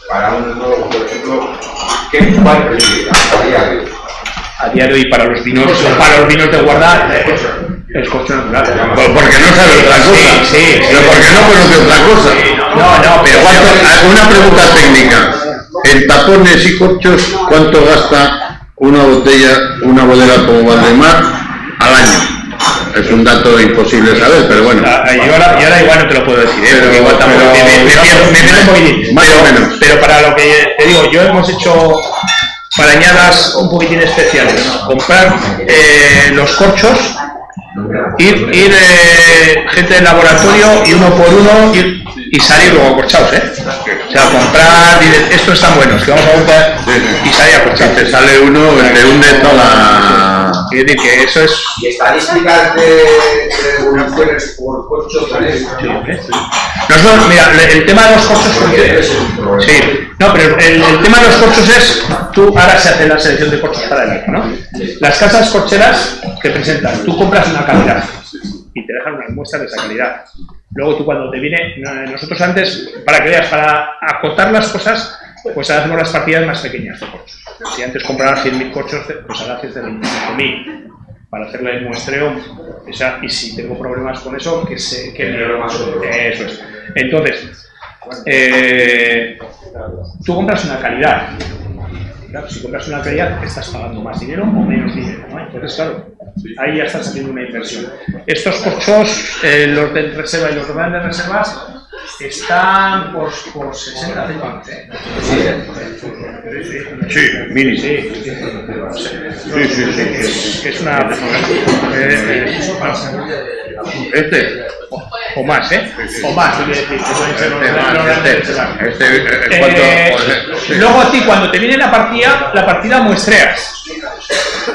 para un nuevo, por ejemplo, cuál prefiere a día de hoy para los vinos de guarda es corcho natural? Porque no sabe otra cosa. Sí, pero porque no conoce otra cosa. No, pero una pregunta técnica. En tapones y corchos, ¿cuánto gasta una bodega como Valdemar al año? Es un dato imposible saber, pero bueno. Y ahora igual no te lo puedo decir, porque igual tampoco pero para lo que te digo, yo hemos hecho para añadas un poquitín especiales, comprar los corchos, ir gente del laboratorio y uno por uno y salir luego acorchados, o sea, comprar estos están buenos, que vamos a comprar y salir acorchados. Te sale uno, te hunde toda la... Es decir, que eso es... ¿Y estadísticas de regulaciones por corchos? Nosotros, mira, el tema de los corchos... Sí, no, pero el tema de los corchos es... Ahora se hace la selección de corchos para el vino, ¿no? Las casas corcheras te presentan, tú compras una calidad y te dejan unas muestras de esa calidad. Luego tú cuando te viene... Nosotros antes, para que veas, para acotar las cosas, pues hacemos las partidas más pequeñas de corchos. Si antes comprabas 100.000 corchos, pues ahora haces de 25.000 para hacerle el muestreo. Y si tengo problemas con eso, eso es. Entonces, tú compras una calidad. Claro, si compras una calidad, estás pagando más dinero o menos dinero, ¿no? Entonces, claro, ahí ya estás haciendo una inversión. Estos corchos, los de reserva y los de reservas, están por 60 céntimos. Sí, mini. Sí. Es una... O más, O más, quiero decir. Luego a ti, cuando te viene la partida muestreas.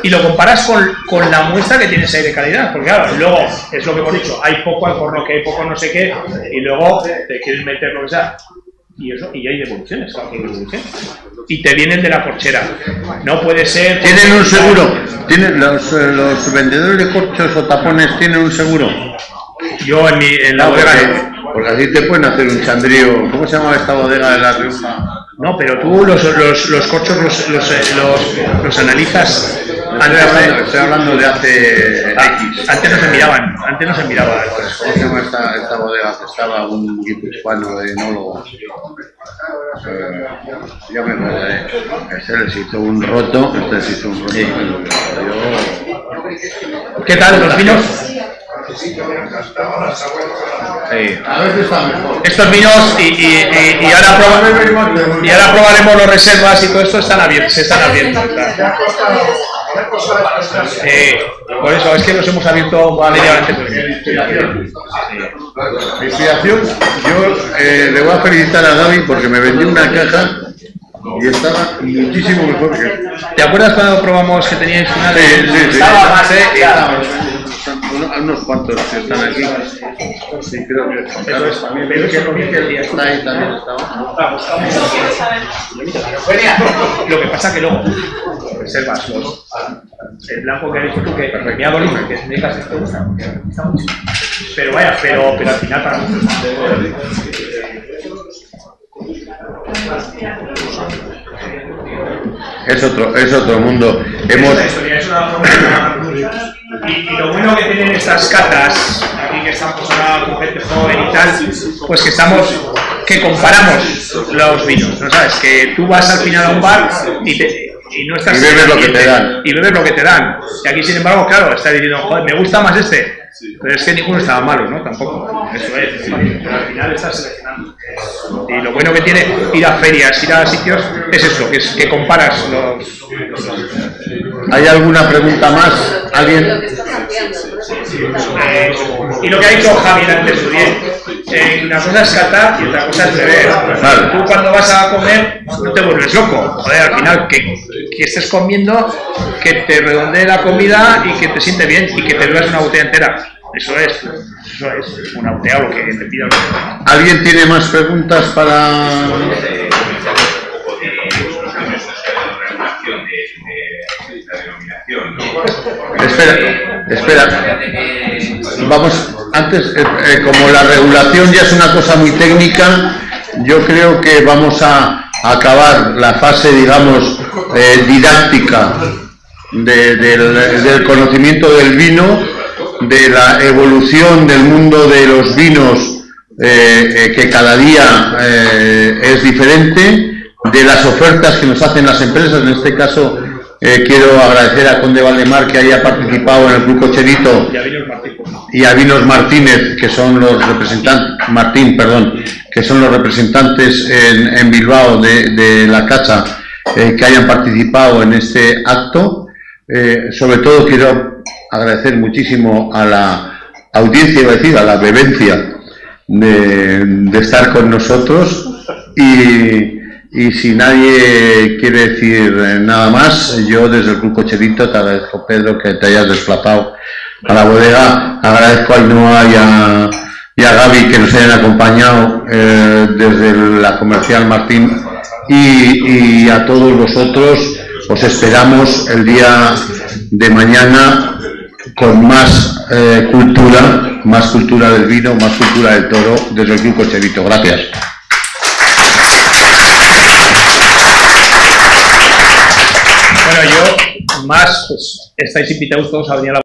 Y lo comparas con la muestra que tienes ahí de calidad. Porque claro, luego, es lo que hemos dicho, hay poco al horno, que hay poco no sé qué, y luego te quieres meter lo que sea. Y hay devoluciones, claro que hay devoluciones. Y te vienen de la corchera. No puede ser... ¿Tienen un seguro? ¿Los vendedores de corchos o tapones tienen un seguro? Yo en la bodega no. Porque así te pueden hacer un chandrío. ¿Cómo se llama esta bodega de La Rioja? No, pero tú los corchos los analizas. Estoy hablando de hace X. Antes no se miraban. ¿Cómo se llama esta bodega que estaba un guipuzcoano de enólogo? Ya me acordaré. Este les hizo un roto. ¿Qué tal los vinos? A veces está mejor. Estos vinos y ahora probaremos los reservas y todo esto se están abriendo. Por eso es que nos hemos abierto medianamente con Inspiración. Yo le voy a felicitar a David porque me vendió una caja y estaba muchísimo mejor que... ¿Te acuerdas cuando probamos que teníais una de... Sí. Estaba más, unos cuantos que están aquí. Sí, creo que eso es también. Pero está ahí también. Lo que pasa que luego reservas el blanco que has dicho tú, que me ha dolido, que me digas esto gusta, pero vaya, pero al final para muchos es otro mundo. Y lo bueno que tienen estas catas, aquí que estamos ahora con gente joven y tal, pues que comparamos los vinos, ¿no sabes? Que tú vas al final a un bar y no estás... Y bebes lo que te dan. Y bebes lo que te dan. Y aquí, sin embargo, claro, está diciendo, joder, me gusta más este. Pero es que ninguno estaba malo, ¿no? Tampoco. Eso es. Pero al final estás seleccionando. Y lo bueno que tiene ir a ferias, ir a sitios, es eso, que comparas los... ¿Hay alguna pregunta más? ¿Alguien? Y lo que ha dicho Javier antes, bien, una cosa es catar y otra cosa es beber. Claro. Tú cuando vas a comer no te vuelves loco. Joder, al final que estés comiendo, que te redondee la comida y que te siente bien y que te bebas una botella entera. Eso es una botella lo que te pida. ¿Alguien tiene más preguntas para...? Espera. Vamos, antes, como la regulación ya es una cosa muy técnica, yo creo que vamos a acabar la fase, digamos, didáctica del conocimiento del vino, de la evolución del mundo de los vinos, que cada día es diferente, de las ofertas que nos hacen las empresas. En este caso quiero agradecer a Conde Valdemar que haya participado en el Club Cocherito y a Vinos Martínez, que son los representantes en Bilbao de la Cacha, que hayan participado en este acto. Sobre todo quiero agradecer muchísimo a la audiencia, iba a decir, a la bebencia de estar con nosotros, y si nadie quiere decir nada más, yo desde el Club Cocherito te agradezco, Pedro, que te hayas desplazado a la bodega. Agradezco a Ainhoa y a Gaby que nos hayan acompañado desde la Comercial Martín, y a todos vosotros os esperamos el día de mañana con más cultura del vino, más cultura del toro desde el Club Cocherito. Gracias. Bueno, yo más, pues estáis invitados todos a venir a la